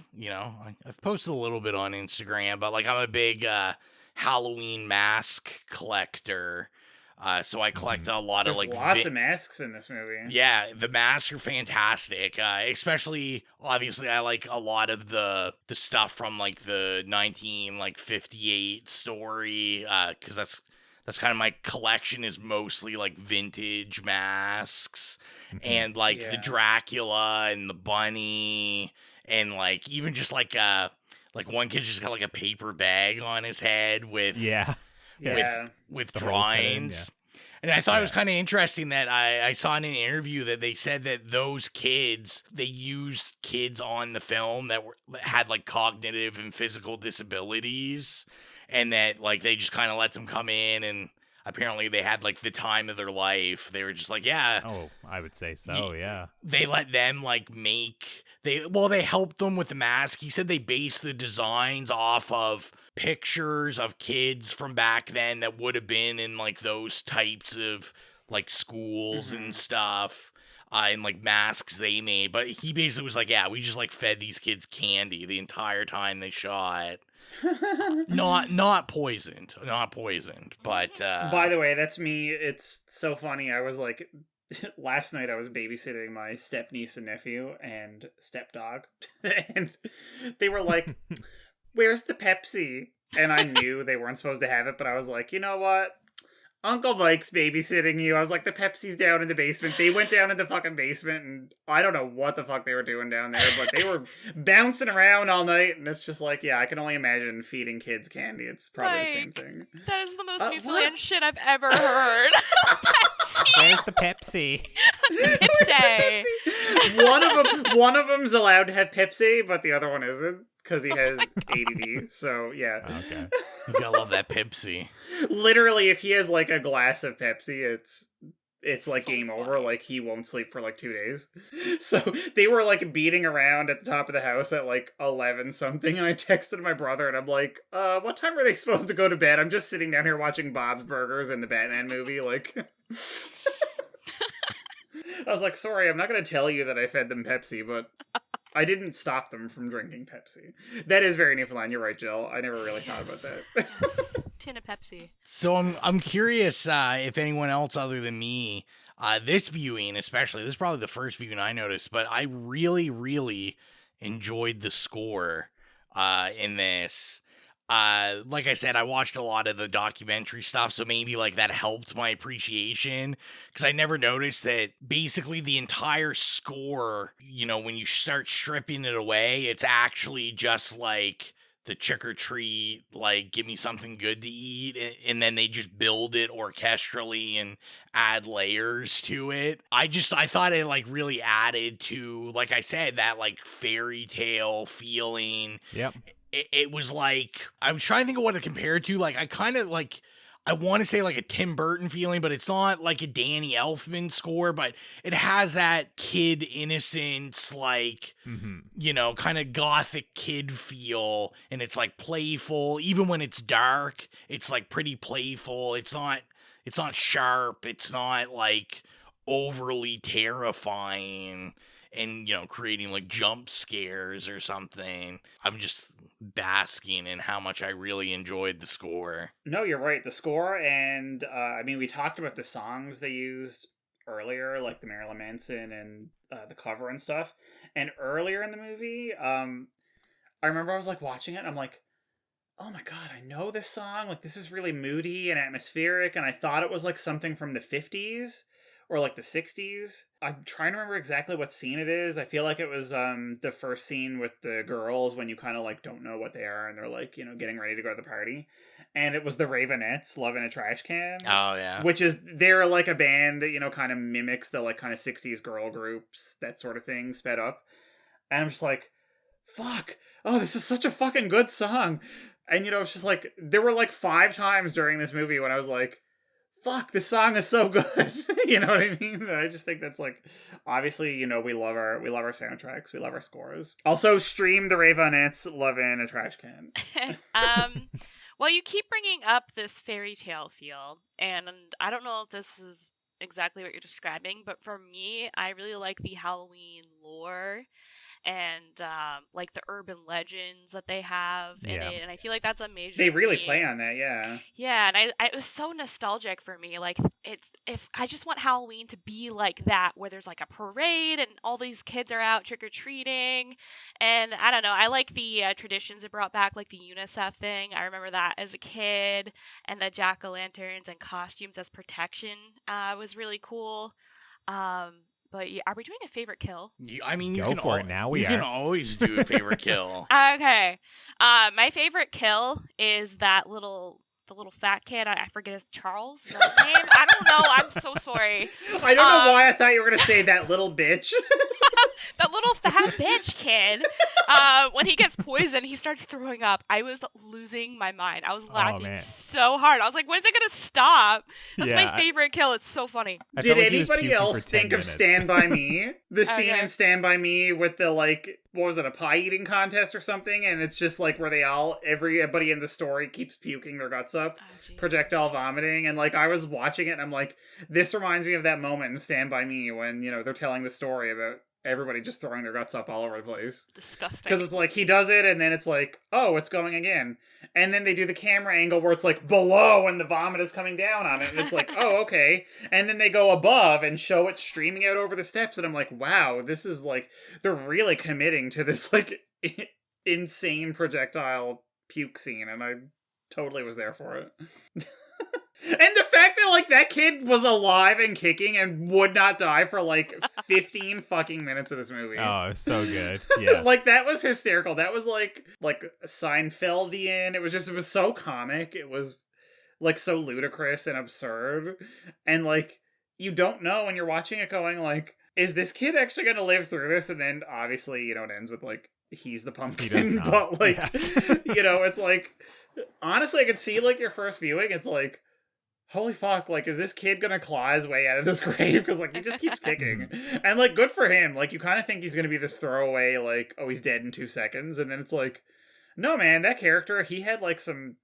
posted a little bit on Instagram, but like I'm a big Halloween mask collector. So I collect a lot of like lots of masks in this movie. Yeah, the masks are fantastic. Especially obviously I like a lot of the stuff from like the 1958 story cuz that's kind of my collection is mostly like vintage masks and like the Dracula and the bunny and like even just like one kid just got like a paper bag on his head with with drawings. And I thought it was kind of interesting that I saw in an interview that they said that those kids, they used kids on the film that had like cognitive and physical disabilities, and that like they just kind of let them come in, and apparently they had like the time of their life. They were just like, yeah. Oh, I would say so, yeah. They let them like they helped them with the mask. He said they based the designs off of pictures of kids from back then that would have been in like those types of like schools and stuff and like masks they made. But he basically was like, yeah, we just like fed these kids candy the entire time they shot. not poisoned, but by the way, that's me. It's so funny. I was like last night I was babysitting my step niece and nephew and stepdog and they were like, where's the Pepsi? And I knew they weren't supposed to have it, but I was like, you know what? Uncle Mike's babysitting you. I was like, the Pepsi's down in the basement. They went down in the fucking basement, and I don't know what the fuck they were doing down there, but they were bouncing around all night, and it's just like, yeah, I can only imagine feeding kids candy. It's probably the same thing. That is the most Newfoundland shit I've ever heard. Where's the Pepsi? The Pepsi. One of them's allowed to have Pepsi, but the other one isn't because he has ADD. So yeah. Okay. You gotta love that Pepsi. Literally, if he has like a glass of Pepsi, it's like So game over. funny. Like he won't sleep for like 2 days. So they were like beating around at the top of the house at like 11 something, and I texted my brother and I'm like, what time are they supposed to go to bed? I'm just sitting down here watching Bob's Burgers and the Batman movie. Like, I was like, sorry, I'm not gonna tell you that I fed them Pepsi, but I didn't stop them from drinking Pepsi. That is very Newfoundland. You're right, Jill. I never really thought about that. Yes. Tin of Pepsi. So I'm curious if anyone else other than me, this viewing especially, this is probably the first viewing I noticed, but I really, really enjoyed the score in this. Like I said, I watched a lot of the documentary stuff, so maybe like that helped my appreciation, because I never noticed that basically the entire score, you know, when you start stripping it away, it's actually just like the trick or treat, like give me something good to eat, and then they just build it orchestrally and add layers to it. I thought it like really added to, like I said, that like fairy tale feeling. Yep. It was like, I was trying to think of what to compare it to. Like, I kind of like, I want to say like a Tim Burton feeling, but it's not like a Danny Elfman score, but it has that kid innocence, like, you know, kind of gothic kid feel. And it's like playful. Even when it's dark, it's like pretty playful. It's not sharp. It's not like overly terrifying and, you know, creating like jump scares or something. I'm just basking in how much I really enjoyed the score. No, you're right. The score, and I mean, we talked about the songs they used earlier, like the Marilyn Manson and the cover and stuff. And earlier in the movie, I remember I was like watching it, and I'm like, oh my god, I know this song. Like, this is really moody and atmospheric, and I thought it was like something from the 50s. Or like the 60s. I'm trying to remember exactly what scene it is. I feel like it was the first scene with the girls when you kind of like don't know what they are and they're like, you know, getting ready to go to the party. And it was the Ravenettes, Love in a Trash Can. Oh, yeah. Which is, they're like a band that, you know, kind of mimics the like kind of 60s girl groups, that sort of thing, sped up. And I'm just like, fuck. Oh, this is such a fucking good song. And, you know, it's just like, there were like 5 times during this movie when I was like, fuck, this song is so good. You know what I mean? I just think that's like, obviously, you know, we love our soundtracks, we love our scores. Also, stream the Ravenettes, Love in a Trash Can. Well, you keep bringing up this fairy tale feel, and I don't know if this is exactly what you're describing, but for me, I really like the Halloween lore and like the urban legends that they have in it, and I feel like that's a major They really theme. play on that, yeah. Yeah, and I it was so nostalgic for me. Like, if I just want Halloween to be like that, where there's like a parade and all these kids are out trick or treating, and I don't know. I like the traditions it brought back, like the UNICEF thing. I remember that as a kid, and the jack o' lanterns and costumes as protection was really cool. But yeah, are we doing a favorite kill? I mean, you Go can for it now. You can always do a favorite kill. Okay. My favorite kill is the little fat kid. I forget his Charles. Is that his name? I don't know. I'm so sorry. I don't know why I thought you were gonna say that little bitch. That little fat bitch kid. When he gets poisoned, he starts throwing up. I was losing my mind. I was laughing so hard. I was like, when's it gonna stop? That's my favorite kill. It's so funny. Did anybody else think of Stand By Me? The scene in Stand By Me with the, like, what was it, a pie eating contest or something? And it's just like where everybody in the story keeps puking their guts up, projectile vomiting. And like, I was watching it and I'm like, this reminds me of that moment in Stand By Me when, you know, they're telling the story about everybody just throwing their guts up all over the place. Disgusting. Because it's like, he does it and then it's like, oh, it's going again. And then they do the camera angle where it's like below and the vomit is coming down on it. And it's like, oh, okay. And then they go above and show it streaming out over the steps. And I'm like, wow, this is like, they're really committing to this like insane projectile puke scene. And I totally was there for it. And the fact that, like, that kid was alive and kicking and would not die for, like, 15 fucking minutes of this movie. Oh, so good. Yeah. Like, that was hysterical. That was, like Seinfeldian. It was so comic. It was, like, so ludicrous and absurd. And, like, you don't know when you're watching it going, like, is this kid actually going to live through this? And then obviously, it ends with like, he's the pumpkin, but like, it's like, honestly, I could see like your first viewing. It's like, holy fuck, like, is this kid gonna claw his way out of this grave? Because, like, he just keeps kicking. And, like, good for him. Like, you kind of think he's gonna be this throwaway, like, oh, he's dead in 2 seconds. And then it's like, no, man, that character, he had, like, some,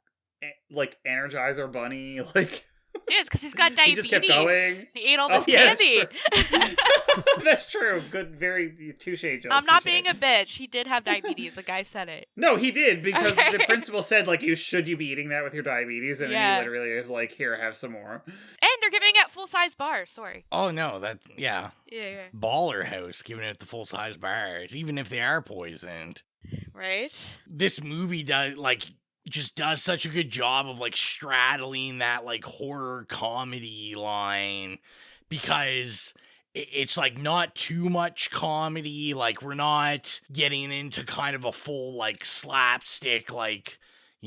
like, Energizer Bunny, like... Dude, it's because he's got diabetes. He just kept going. He ate all this candy. That's true. Good, very touche joke. I'm not being a bitch. He did have diabetes. The guy said it. No, he did, because the principal said, like, should you be eating that with your diabetes? And then he literally is like, here, have some more. And they're giving it full-size bars. Sorry. Oh, no, Yeah. Baller House giving it the full-size bars, even if they are poisoned. Right? This movie just does such a good job of like straddling that like horror comedy line, because it's like not too much comedy. Like, we're not getting into kind of a full like slapstick, like,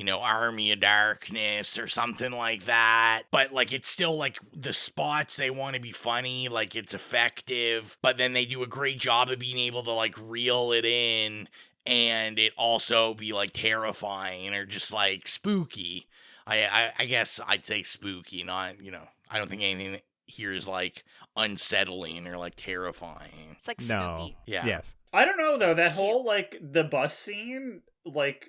Army of Darkness or something like that. But like, it's still like the spots they want to be funny, like it's effective, but then they do a great job of being able to like reel it in and it also be like terrifying or just like spooky. I guess I'd say spooky, not, I don't think anything here is like unsettling or like terrifying. It's like spooky. Yeah. Yes. I don't know though, that whole like the bus scene, like,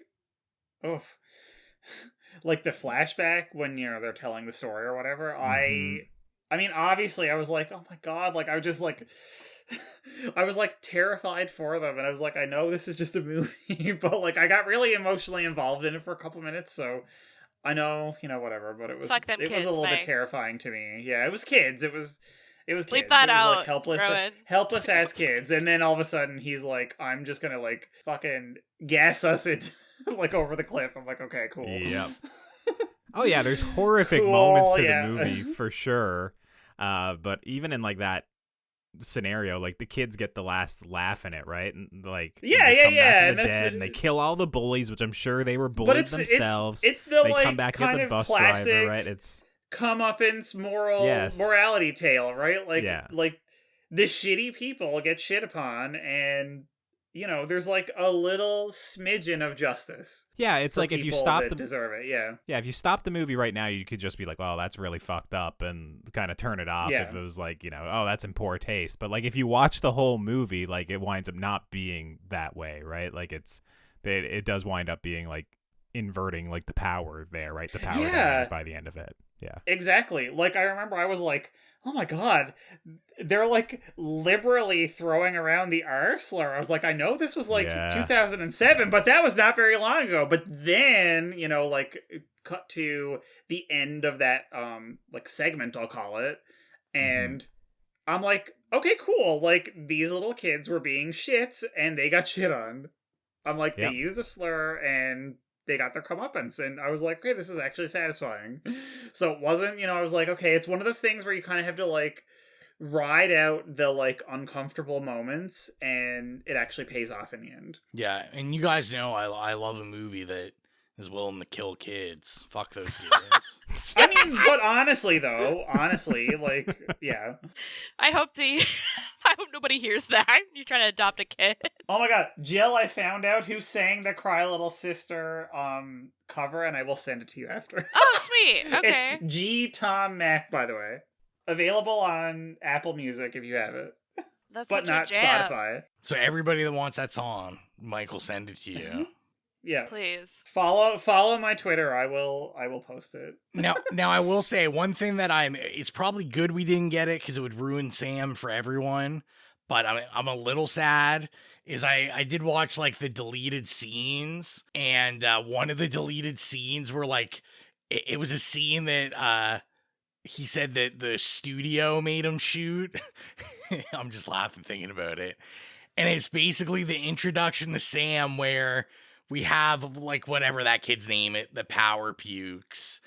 like the flashback when, they're telling the story or whatever. Mm-hmm. I mean, obviously I was like, oh my God, like I was just like, I was like terrified for them, and I was like, I know this is just a movie, but like I got really emotionally involved in it for a couple minutes, so I know, whatever, but it was Fuck them it kids, was a little Mike. bit terrifying to me. Yeah, it was kids. It was kids. Bleep that it was, out, like, helpless as kids, and then all of a sudden he's like, I'm just gonna like fucking gas us it like over the cliff. I'm like, okay, cool. Yep. Oh yeah, there's horrific Cool, moments to yeah. the movie for sure. But even in like that scenario, like the kids get the last laugh in it, right? And like they come back from the dead, and they kill all the bullies, which I'm sure they were bullied themselves. It's the they like come back kind to the of bus classic driver, right? It's comeuppance morality tale, right? Like like the shitty people get shit upon, and there's like a little smidgen of justice. Yeah, it's like if you stop that deserve it. Yeah, if you stop the movie right now, you could just be like, "Oh, that's really fucked up," and kind of turn it off if it was like, "Oh, that's in poor taste." But like if you watch the whole movie, like it winds up not being that way, right? Like it does wind up being like inverting like the power there, right? The power dynamic by the end of it. Yeah, exactly. Like I remember I was like, oh my God, they're like liberally throwing around the R slur. I was like, I know this was like 2007, but that was not very long ago. But then, like cut to the end of that like segment, I'll call it. And I'm like, okay, cool. Like these little kids were being shits and they got shit on. I'm like, they used a slur and they got their comeuppance, and I was like, okay, this is actually satisfying. So it wasn't, I was like, okay, it's one of those things where you kind of have to like ride out the like uncomfortable moments, and it actually pays off in the end. Yeah, and you guys know I love a movie that is willing to kill kids. Fuck those kids. I mean, but honestly, like, yeah. I hope nobody hears that. You're trying to adopt a kid. Oh my God, Jill, I found out who sang the Cry Little Sister cover, and I will send it to you after. Oh, sweet. Okay. It's G. Tom Mac, by the way. Available on Apple Music if you have it. That's but such not a jam. Spotify. So everybody that wants that song, Mike will send it to you. Yeah. Please. Follow my Twitter. I will post it. Now I will say one thing that it's probably good we didn't get it because it would ruin Sam for everyone. But I'm a little sad is I did watch like the deleted scenes, and one of the deleted scenes were like it was a scene that he said that the studio made him shoot. I'm just laughing thinking about it. And it's basically the introduction to Sam where we have like whatever that kid's name, the power pukes.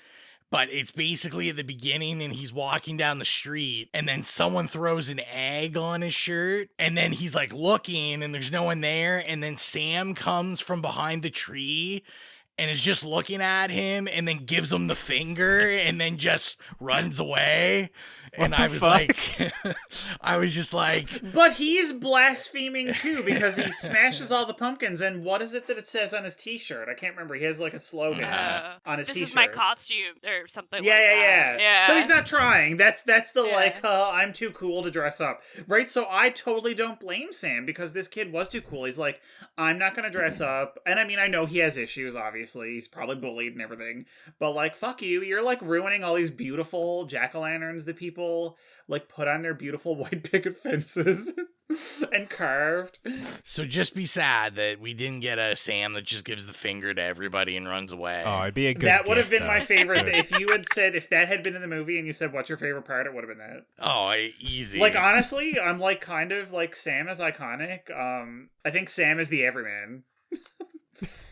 But it's basically at the beginning and he's walking down the street and then someone throws an egg on his shirt and then he's like looking and there's no one there. And then Sam comes from behind the tree and is just looking at him and then gives him the finger and then just runs away. And I was like, I was just like... But he's blaspheming too because he smashes all the pumpkins. And what is it that it says on his t-shirt? I can't remember. He has like a slogan on his this t-shirt. This is my costume or something Yeah. So he's not trying. That's the I'm too cool to dress up. Right? So I totally don't blame Sam because this kid was too cool. He's like, I'm not going to dress up. And I mean, I know he has issues, obviously. He's probably bullied and everything. But like, fuck you. You're like ruining all these beautiful jack-o'-lanterns that people like put on their beautiful white picket fences and carved. So just be sad that we didn't get a Sam that just gives the finger to everybody and runs away. Oh, it'd be a good That would have been though. my favorite. If you had said, if that had been in the movie and you said, what's your favorite part, it would have been that. Oh, easy. Like, honestly, I'm like kind of like Sam is iconic. I think Sam is the everyman.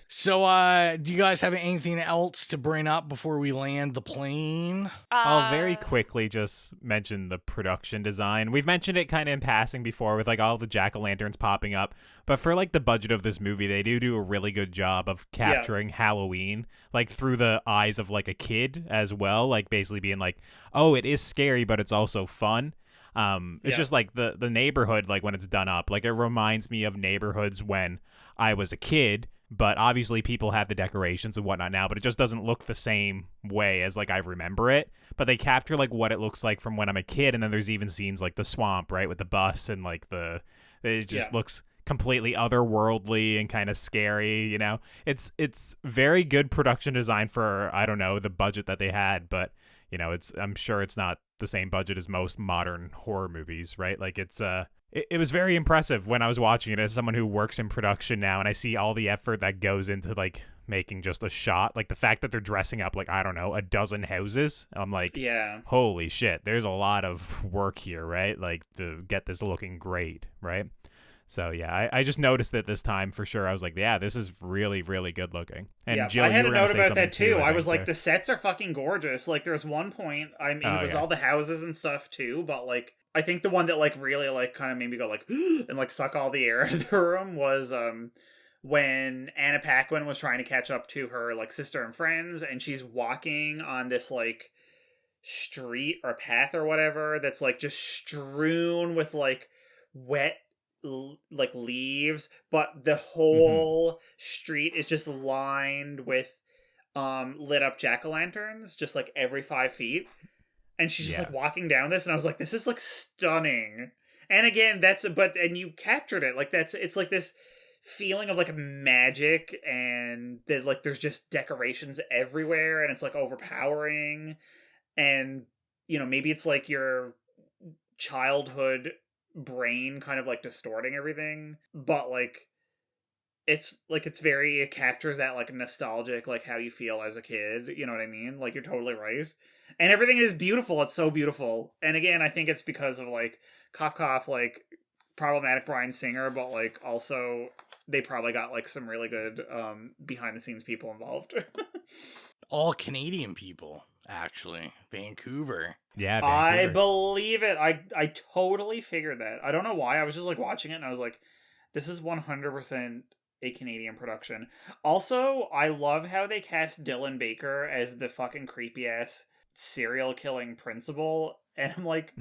So, do you guys have anything else to bring up before we land the plane? I'll very quickly just mention the production design. We've mentioned it kind of in passing before with like all the jack-o'-lanterns popping up, but for like the budget of this movie, they do a really good job of capturing Halloween, like through the eyes of like a kid as well, like basically being like, oh, it is scary, but it's also fun. It's just like the neighborhood, like when it's done up, like it reminds me of neighborhoods when I was a kid. But obviously people have the decorations and whatnot now, but it just doesn't look the same way as like I remember it. But they capture like what it looks like from when I'm a kid, and then there's even scenes like the swamp, right, with the bus and like it just looks completely otherworldly and kind of scary, you know. It's very good production design for, I don't know, the budget that they had, but you know, I'm sure it's not the same budget as most modern horror movies, right? Like it was very impressive when I was watching it as someone who works in production now, and I see all the effort that goes into like making just a shot, like the fact that they're dressing up like, I don't know, a dozen houses. I'm like, holy shit, there's a lot of work here, right? Like to get this looking great, right? So yeah, I just noticed it this time for sure. I was like, yeah, this is really, really good looking. And Jill, I had you a were note about that too. I was like, the sets are fucking gorgeous. Like there's one point, I mean, it was all the houses and stuff too, but like I think the one that like really like kind of made me go like and like suck all the air out of the room was when Anna Paquin was trying to catch up to her like sister and friends, and she's walking on this like street or path or whatever that's like just strewn with like wet like leaves, but the whole street is just lined with lit up jack-o'-lanterns just like every 5 feet. And she's just like walking down this, and I was like, this is like stunning. And again, and you captured it. Like it's like this feeling of like magic, and that like there's just decorations everywhere, and it's like overpowering. And, you know, maybe it's like your childhood brain kind of like distorting everything, but like it captures that like nostalgic, like how you feel as a kid, you know what I mean? Like you're totally right. And everything is beautiful. It's so beautiful. And again, I think it's because of like cough, like problematic Bryan Singer, but like also they probably got like some really good behind the scenes people involved. All Canadian people, actually. Vancouver. Yeah, I Vancouver. believe it. I totally figured that. I don't know why. I was just like watching it and I was like, this is 100% a Canadian production. Also, I love how they cast Dylan Baker as the fucking creepy ass serial killing principal, and I'm like,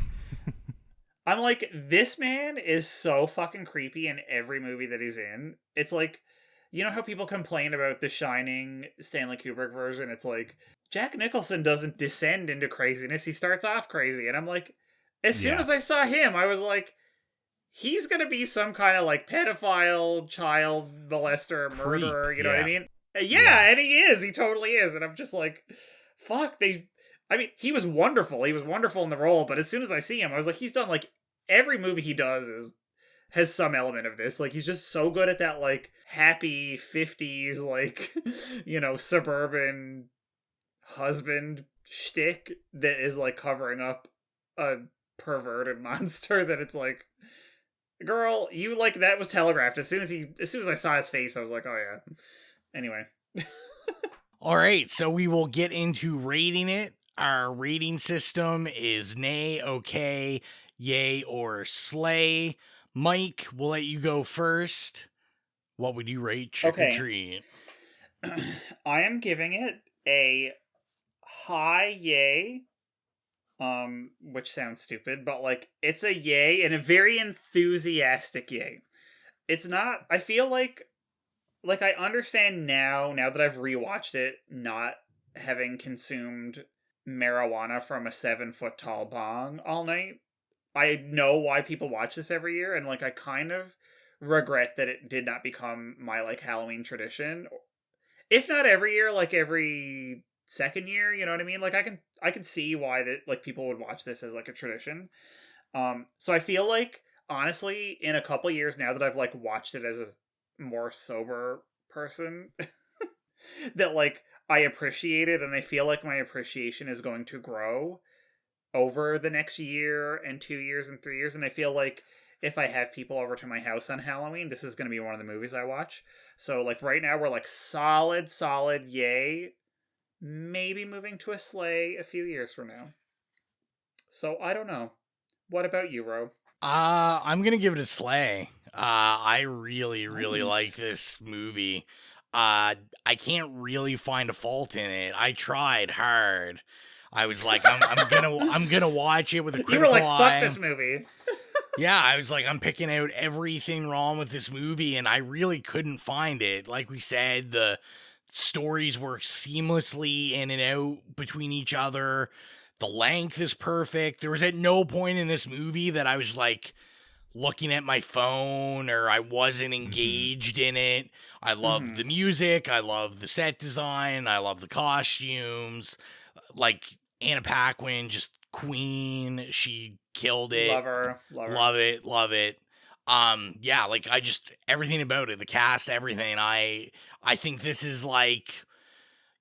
this man is so fucking creepy in every movie that he's in. It's like, you know how people complain about the Shining Stanley Kubrick version? It's like, Jack Nicholson doesn't descend into craziness. He starts off crazy. And I'm like, as soon as I saw him, I was like, he's going to be some kind of like pedophile, child molester, murderer. You know what I mean? Yeah, and he is. He totally is. And I'm just like, fuck, I mean, he was wonderful. He was wonderful in the role. But as soon as I see him, I was like, he's done like every movie he does has some element of this. Like, he's just so good at that, like, happy 50s, like, you know, suburban husband shtick that is, like, covering up a perverted monster that it's like, girl, you, like, that was telegraphed. As soon as I saw his face, I was like, oh, yeah. Anyway. All right, so we will get into rating it. Our rating system is nay, okay, yay, or slay. Mike, we'll let you go first. What would you rate Trick or Treat? I am giving it a high yay. Which sounds stupid, but like it's a yay and a very enthusiastic yay. It's not. I feel like I understand now that I've rewatched it, not having consumed marijuana from a 7-foot tall bong all night. I know why people watch this every year, and like I kind of regret that it did not become my like Halloween tradition. If not every year, like every second year, you know what I mean? Like I can see why that like people would watch this as like a tradition. So I feel like honestly, in a couple years now that I've like watched it as a more sober person, that like I appreciate it, and I feel like my appreciation is going to grow over the next year and 2 years and 3 years. And I feel like if I have people over to my house on Halloween, this is going to be one of the movies I watch. So like right now we're like solid yay. Maybe moving to a sleigh a few years from now. So I don't know. What about you, Ro? I'm gonna give it a sleigh. I really like this movie. I can't really find a fault in it. I tried hard. I was like, I'm gonna watch it with a critical eye. You were like, fuck this movie. Yeah, I was like, I'm picking out everything wrong with this movie, and I really couldn't find it. Like we said, the stories work seamlessly in and out between each other. The length is perfect. There was at no point in this movie that I was like looking at my phone or I wasn't engaged in it. I loved the music. I loved the set design. I love the costumes. Like Anna Paquin, just queen. She killed it. Love her. Love it. Yeah, like I just, everything about it, the cast, everything. I think this is like,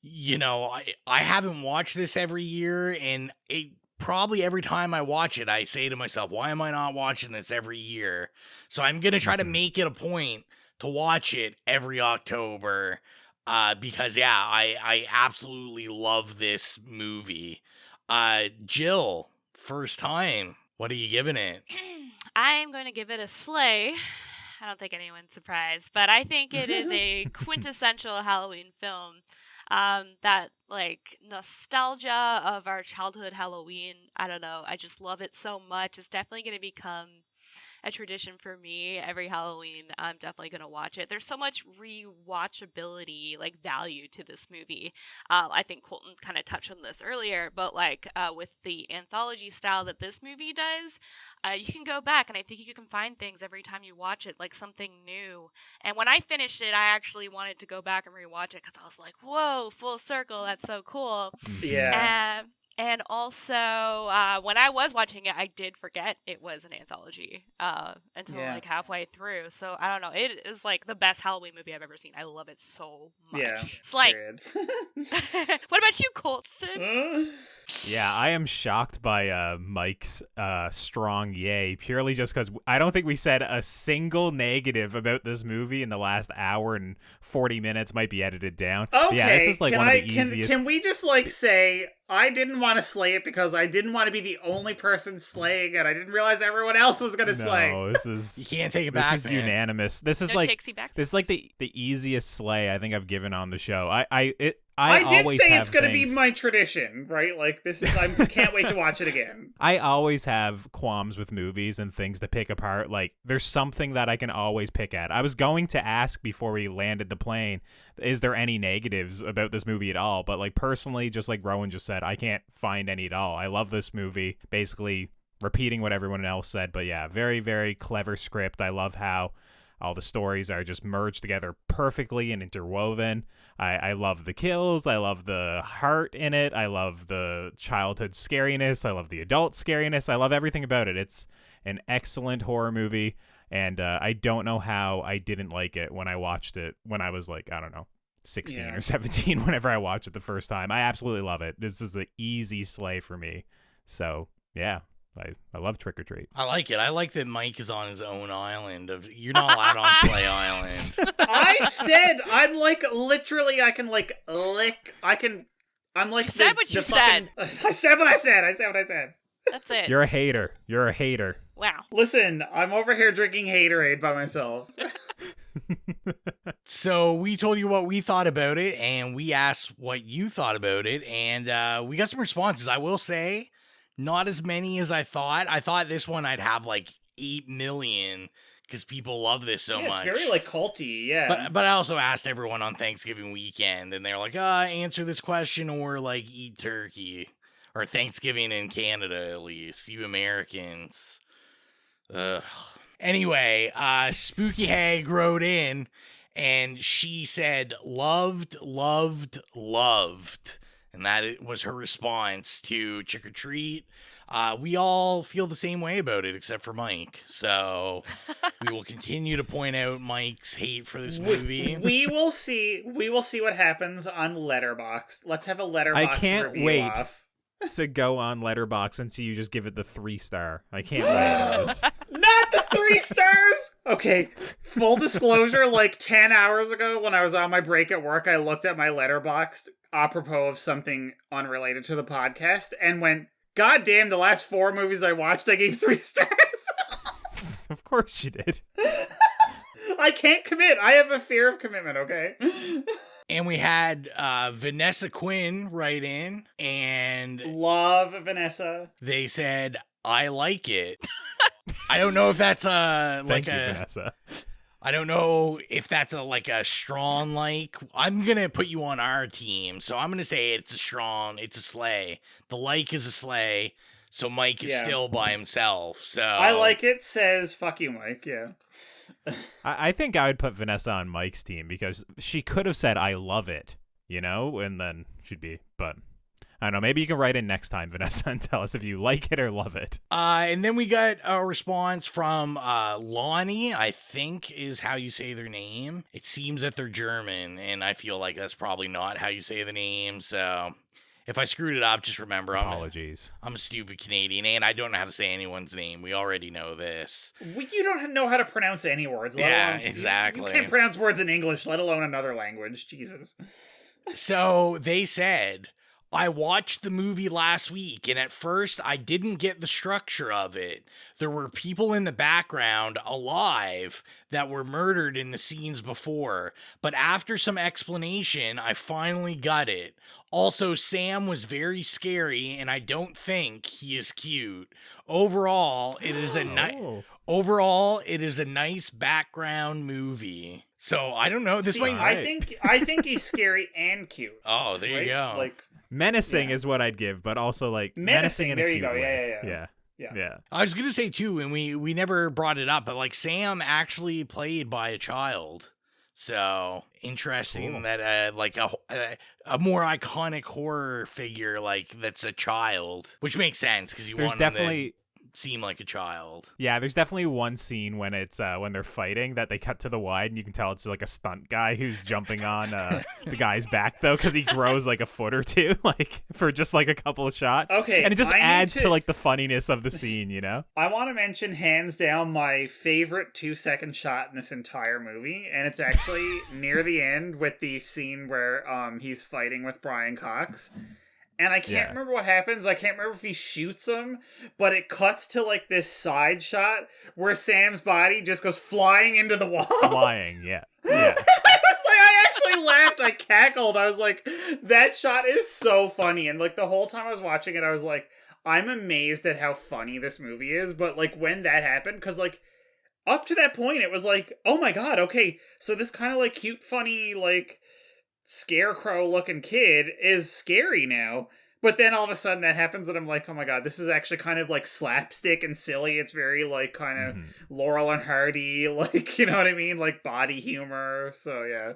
you know, I haven't watched this every year, and it probably every time I watch it, I say to myself, why am I not watching this every year? So I'm going to try to make it a point to watch it every October, because yeah, I absolutely love this movie. Jill, first time, what are you giving it? I am going to give it a sleigh. I don't think anyone's surprised, but I think it is a quintessential Halloween film. That like nostalgia of our childhood Halloween. I don't know. I just love it so much. It's definitely going to become a tradition for me. Every Halloween, I'm definitely going to watch it. There's so much rewatchability, like value to this movie. I think Colton kind of touched on this earlier, but like with the anthology style that this movie does, you can go back and I think you can find things every time you watch it, like something new. And when I finished it, I actually wanted to go back and rewatch it because I was like, whoa, full circle. That's so cool. Yeah. And also, when I was watching it, I did forget it was an anthology until like halfway through. So I don't know. It is like the best Halloween movie I've ever seen. I love it so much. Yeah. It's like, what about you, Colton? Yeah, I am shocked by Mike's strong yay, purely just because I don't think we said a single negative about this movie in the last hour and 40 minutes. Might be edited down. Okay, yeah, this is like one of the easiest. Can we just like say I didn't want to slay it because I didn't want to be the only person slaying it. I didn't realize everyone else was going to slay. No, this is you can't take it back. This is unanimous. This is like the easiest slay I think I've given on the show. I did always say have it's going to things. be my tradition, right? Like this is I can't wait to watch it again. I always have qualms with movies and things to pick apart. Like there's something that I can always pick at. I was going to ask before we landed the plane, is there any negatives about this movie at all? But like personally, just like Rowan just said, I can't find any at all. I love this movie. Basically repeating what everyone else said, but yeah, very, very clever script. I love how all the stories are just merged together perfectly and interwoven. I love the kills. I love the heart in it. I love the childhood scariness. I love the adult scariness. I love everything about it. It's an excellent horror movie, and I don't know how I didn't like it when I watched it when I was like, I don't know, 16 or 17 whenever I watched it the first time. I absolutely love it. This is the easy slay for me. So, yeah. I love Trick or Treat. I like it. I like that Mike is on his own island. You're not allowed on Slay Island. I said I'm like literally. I can like lick. I'm like. You said what you said. I said what I said. I said what I said. That's it. You're a hater. You're a hater. Wow. Listen, I'm over here drinking Haterade by myself. So we told you what we thought about it, and we asked what you thought about it, and we got some responses. I will say, not as many as I thought. I thought this one I'd have like 8 million because people love this so much. It's very like culty, yeah. But I also asked everyone on Thanksgiving weekend, and they're like, answer this question or like eat turkey. Or Thanksgiving in Canada, at least. You Americans. Ugh. Anyway, Spooky Hag wrote in, and she said, loved, loved, loved. And that was her response to Trick or Treat. We all feel the same way about it, except for Mike. So we will continue to point out Mike's hate for this movie. We will see what happens on Letterboxd. Let's have a Letterboxd I can't review wait off. to go on Letterboxd and see you just give it the 3-star. I can't wait. Not the 3 stars! Okay, full disclosure, like 10 hours ago when I was on my break at work, I looked at my Letterboxd apropos of something unrelated to the podcast and went, God damn, the last 4 movies I watched, I gave 3 stars. Of course you did. I can't commit. I have a fear of commitment, okay? And we had Vanessa Quinn write in, and love Vanessa. They said, I like it. I don't know if that's Thank you, Vanessa. I don't know if that's a strong like. I'm gonna put you on our team, so I'm gonna say it's a slay. The like is a slay, so Mike is still by himself. So I like it. Says fuck you, Mike. Yeah. I think I would put Vanessa on Mike's team because she could have said I love it, and then she'd be. But I don't know. Maybe you can write in next time, Vanessa, and tell us if you like it or love it. And then we got a response from Lonnie, I think is how you say their name. It seems that they're German, and I feel like that's probably not how you say the name. So if I screwed it up, just remember apologies. I'm a stupid Canadian, and I don't know how to say anyone's name. We already know this. You don't know how to pronounce any words. Exactly. You can't pronounce words in English, let alone another language. Jesus. So they said, I watched the movie last week, and at first I didn't get the structure of it. There were people in the background alive that were murdered in the scenes before, but after some explanation, I finally got it. Also, Sam was very scary, and I don't think he is cute. Overall, it is a nice background movie. So I don't know. I think he's scary and cute. Oh, there you go. Like menacing is what I'd give, but also like menacing in a cute way. Yeah. I was gonna say too, and we never brought it up, but like Sam actually played by a child. So interesting that a more iconic horror figure like that's a child, which makes sense because you want definitely seem like a child. Yeah, there's definitely one scene when it's when they're fighting that they cut to the wide and you can tell it's like a stunt guy who's jumping on the guy's back though because he grows like a foot or two like for just like a couple of shots. Okay, and it just adds to like the funniness of the scene, I want to mention hands down my favorite 2-second shot in this entire movie, and it's actually near the end with the scene where he's fighting with Brian Cox. And I can't remember what happens. I can't remember if he shoots him, but it cuts to like this side shot where Sam's body just goes flying into the wall. Yeah. I actually laughed. I cackled. I was like, that shot is so funny. And like the whole time I was watching it, I was like, I'm amazed at how funny this movie is. But like when that happened, because like up to that point, it was like, oh my God, okay. So this kind of like cute, funny, like scarecrow looking kid is scary now. But then all of a sudden that happens and I'm like, oh my God, this is actually kind of like slapstick and silly. It's very like kind of Laurel and Hardy, like, you know what I mean? Like body humor. So yeah.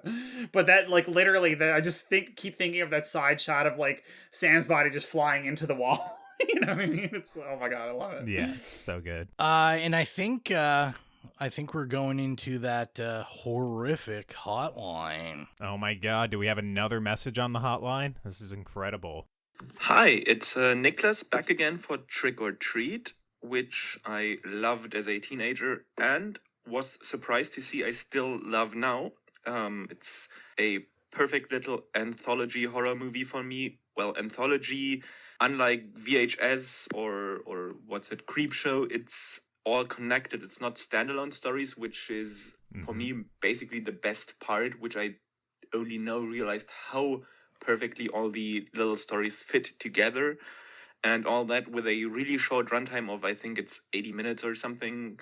But that like literally I just keep thinking of that side shot of like Sam's body just flying into the wall. You know what I mean? It's, oh my God, I love it. Yeah, it's so good. And I think we're going into that horrific hotline. Oh my God, do we have another message on the hotline? This is incredible. Hi, it's Niklas back again for Trick or Treat, which I loved as a teenager and was surprised to see I still love now. It's a perfect little anthology horror movie for me. Well, anthology, unlike VHS or what's it, Creepshow, it's all connected. It's not standalone stories, which is for me, basically the best part, which I only now realized how perfectly all the little stories fit together, and all that with a really short runtime of, I think it's 80 minutes or something.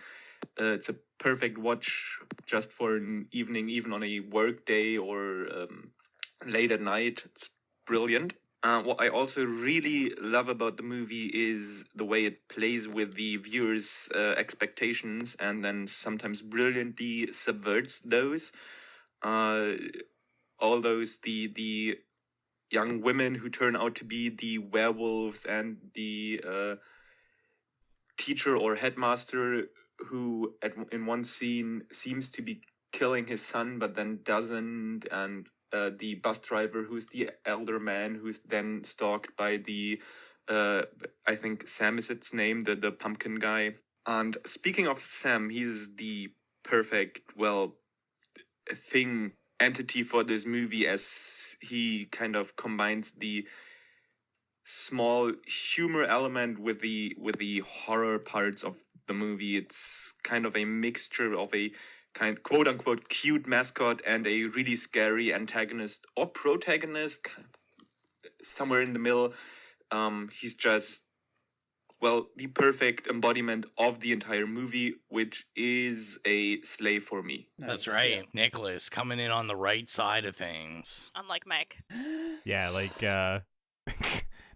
It's a perfect watch just for an evening, even on a work day or late at night. It's brilliant. What I also really love about the movie is the way it plays with the viewer's expectations and then sometimes brilliantly subverts those. All those, the young women who turn out to be the werewolves, and the teacher or headmaster who in one scene seems to be killing his son but then doesn't, and the bus driver who's the elder man who's then stalked by the I think Sam is its name, the pumpkin guy. And speaking of Sam, he's the perfect entity for this movie, as he kind of combines the small humor element with the horror parts of the movie. It's kind of a mixture of a kind quote unquote cute mascot and a really scary antagonist or protagonist, somewhere in the middle. He's just the perfect embodiment of the entire movie, which is a slave for me. That's right. Nicholas coming in on the right side of things. Unlike Mike. Yeah, like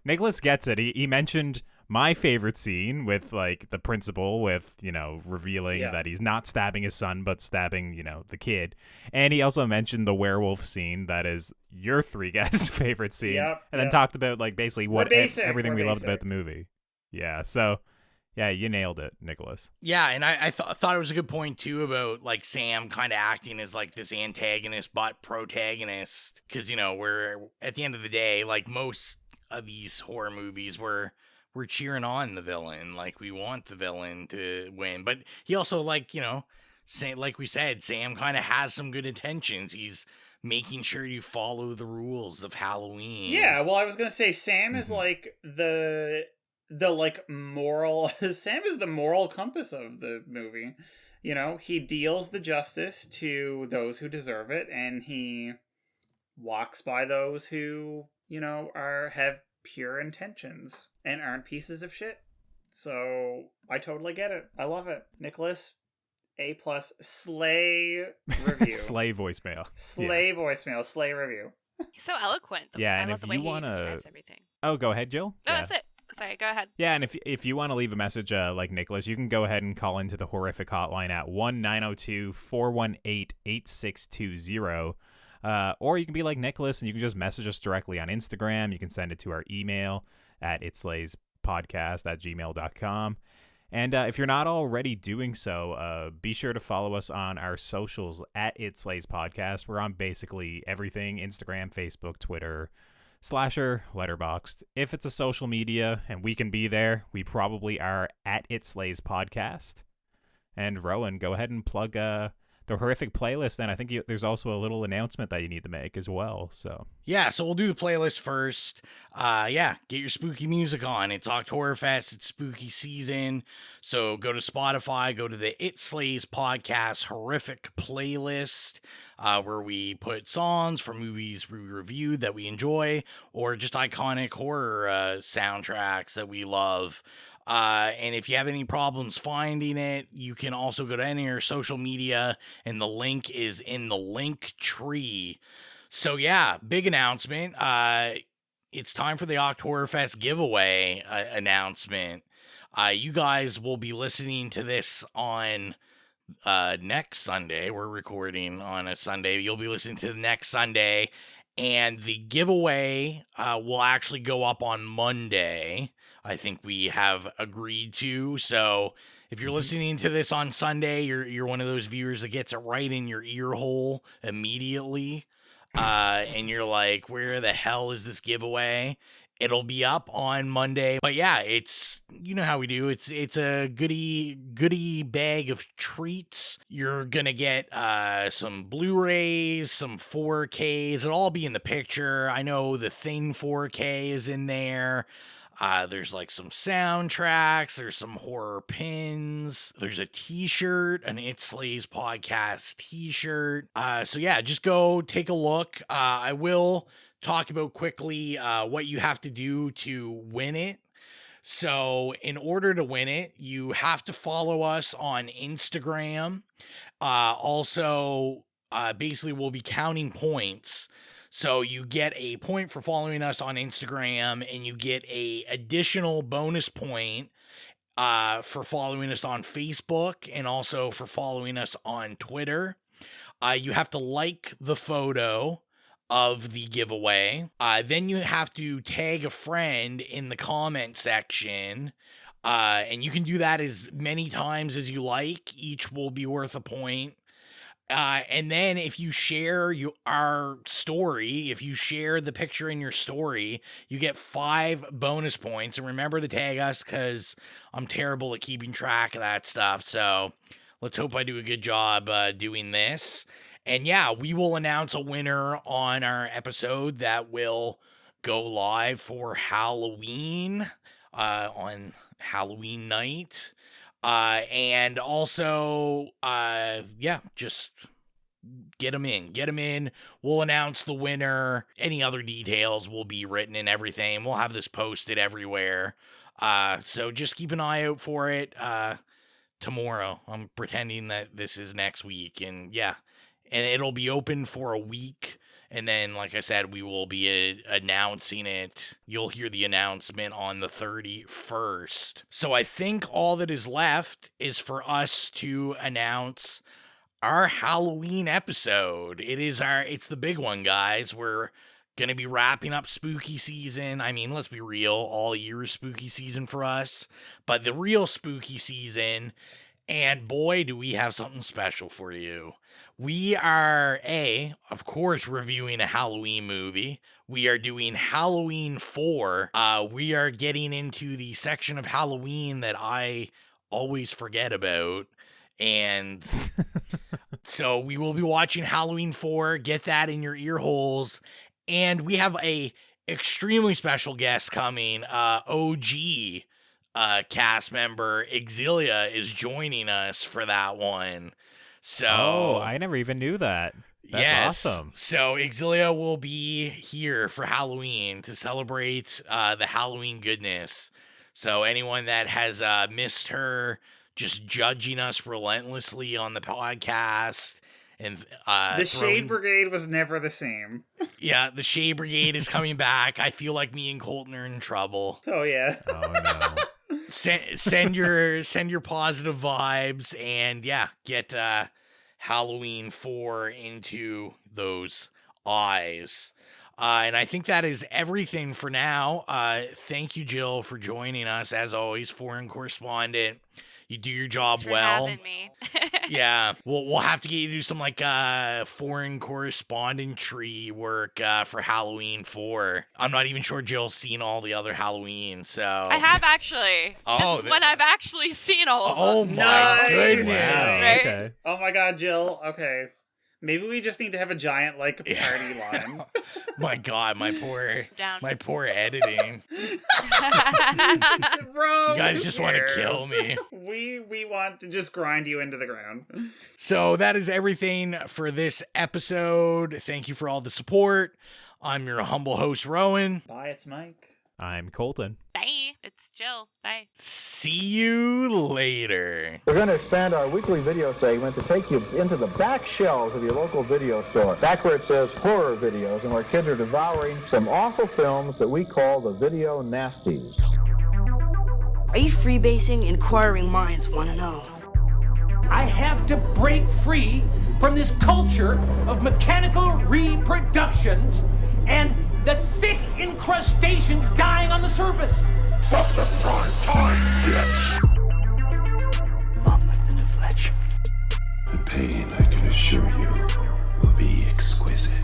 Nicholas gets it. He mentioned my favorite scene with like the principal with, revealing that he's not stabbing his son but stabbing, the kid. And he also mentioned the werewolf scene that is your three guys' favorite scene. And then talked about like basically everything we loved about the movie. Yeah, so yeah, you nailed it, Nicholas. Yeah, and I thought it was a good point too about like Sam kind of acting as like this antagonist but protagonist, because we're at the end of the day, like most of these horror movies, we're cheering on the villain, like we want the villain to win, but he also like like we said, Sam kind of has some good intentions. He's making sure you follow the rules of Halloween. Yeah, well, I was gonna say Sam is like the like moral Sam is the moral compass of the movie. He deals the justice to those who deserve it, and he walks by those who have pure intentions and aren't pieces of shit. So I totally get it. I love it. Nicholas, A+, slay review. Slay voicemail. Voicemail, slay review. He's so eloquent. Yeah, I and love if the way you he want describes everything. Oh, go ahead, Jill. No, that's it. Sorry, go ahead. Yeah, and if you want to leave a message like Nicholas, you can go ahead and call into the Horrific Hotline at 1-902-418-8620. Or you can be like Nicholas and you can just message us directly on Instagram. You can send it to our email at itslayspodcast@gmail.com. And if you're not already doing so, be sure to follow us on our socials at itslayspodcast. We're on basically everything: Instagram, Facebook, Twitter, Slasher, Letterboxd. If it's a social media and we can be there, we probably are at itslayspodcast. And Rowan, go ahead and plug the Horrific playlist, and I think there's also a little announcement that you need to make as well. So we'll do the playlist first. Get your spooky music on. It's Octhorrorfest. It's spooky season. So go to Spotify, go to the It Slays Podcast Horrific playlist, where we put songs from movies we reviewed that we enjoy, or just iconic horror soundtracks that we love. And if you have any problems finding it, you can also go to any of your social media, and the link is in the link tree. So yeah, big announcement. It's time for the Octhorrorfest giveaway announcement. You guys will be listening to this on next Sunday. We're recording on a Sunday. You'll be listening to the next Sunday, and the giveaway will actually go up on Monday. I think we have agreed to. So if you're listening to this on Sunday, you're one of those viewers that gets it right in your ear hole immediately. And you're like, where the hell is this giveaway? It'll be up on Monday. But yeah, it's, how we do. It's a goodie bag of treats. You're gonna get some Blu-rays, some 4Ks. It'll all be in the picture. I know the Thing 4K is in there. There's like some soundtracks, there's some horror pins, there's a t-shirt, an It Slays podcast t-shirt. So yeah, just go take a look. I will talk about quickly what you have to do to win it. So in order to win it, you have to follow us on Instagram. Also, basically we'll be counting points. So you get a point for following us on Instagram, and you get a additional bonus point for following us on Facebook, and also for following us on Twitter. You have to like the photo of the giveaway. Then you have to tag a friend in the comment section. And you can do that as many times as you like. Each will be worth a point. And then if you share our story, if you share the picture in your story, you get 5 bonus points. And remember to tag us, because I'm terrible at keeping track of that stuff. So let's hope I do a good job doing this. And yeah, we will announce a winner on our episode that will go live for Halloween on Halloween night. And also, just get them in. We'll announce the winner. Any other details will be written and everything. We'll have this posted everywhere. So just keep an eye out for it. Tomorrow. I'm pretending that this is next week, and yeah. And it'll be open for a week. And then, like I said, we will be announcing it. You'll hear the announcement on the 31st. So I think all that is left is for us to announce our Halloween episode. It's the big one, guys. We're going to be wrapping up spooky season. I mean, let's be real. All year is spooky season for us. But the real spooky season, and boy, do we have something special for you. We are, of course, reviewing a Halloween movie. We are doing Halloween 4. We are getting into the section of Halloween that I always forget about. And so we will be watching Halloween 4. Get that in your ear holes. And we have a extremely special guest coming. OG cast member Exilia is joining us for that one. So, I never even knew that. That's yes. awesome. So Exilia will be here for Halloween to celebrate the Halloween goodness. So anyone that has missed her just judging us relentlessly on the podcast, and the Shade Brigade was never the same. Yeah, the Shade Brigade is coming back. I feel like me and Colton are in trouble. Oh yeah. Oh no. Send your positive vibes, and yeah, get Halloween 4 into those eyes. And I think that is everything for now. Thank you, Jill, for joining us as always, foreign correspondent. You do your job Thanks for well. having me. Yeah, we'll have to get you to do some like foreign correspondentry work for Halloween 4. I'm not even sure Jill's seen all the other Halloween, so I have actually. Oh, this is when I've actually seen all of oh them. my Nice. goodness! Wow. Right? Okay. Oh my god, Jill. Okay. Maybe we just need to have a giant, like, party line. My god, my poor editing. Bro, You guys just want to kill me. We want to just grind you into the ground. So that is everything for this episode. Thank you for all the support. I'm your humble host, Rowan. Bye, it's Mike. I'm Colton. Bye. It's Jill. Bye. See you later. We're going to expand our weekly video segment to take you into the back shelves of your local video store, back where it says horror videos, and where kids are devouring some awful films that we call the video nasties. Are you freebasing? Inquiring minds want to know. I have to break free from this culture of mechanical reproductions and the thick incrustations dying on the surface. But the prime time gets. Long live the new Fletch. The pain, I can assure you, will be exquisite.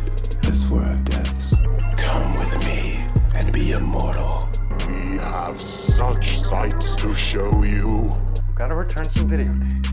As for our deaths, come with me and be immortal. We have such sights to show you. Gotta return some videotapes.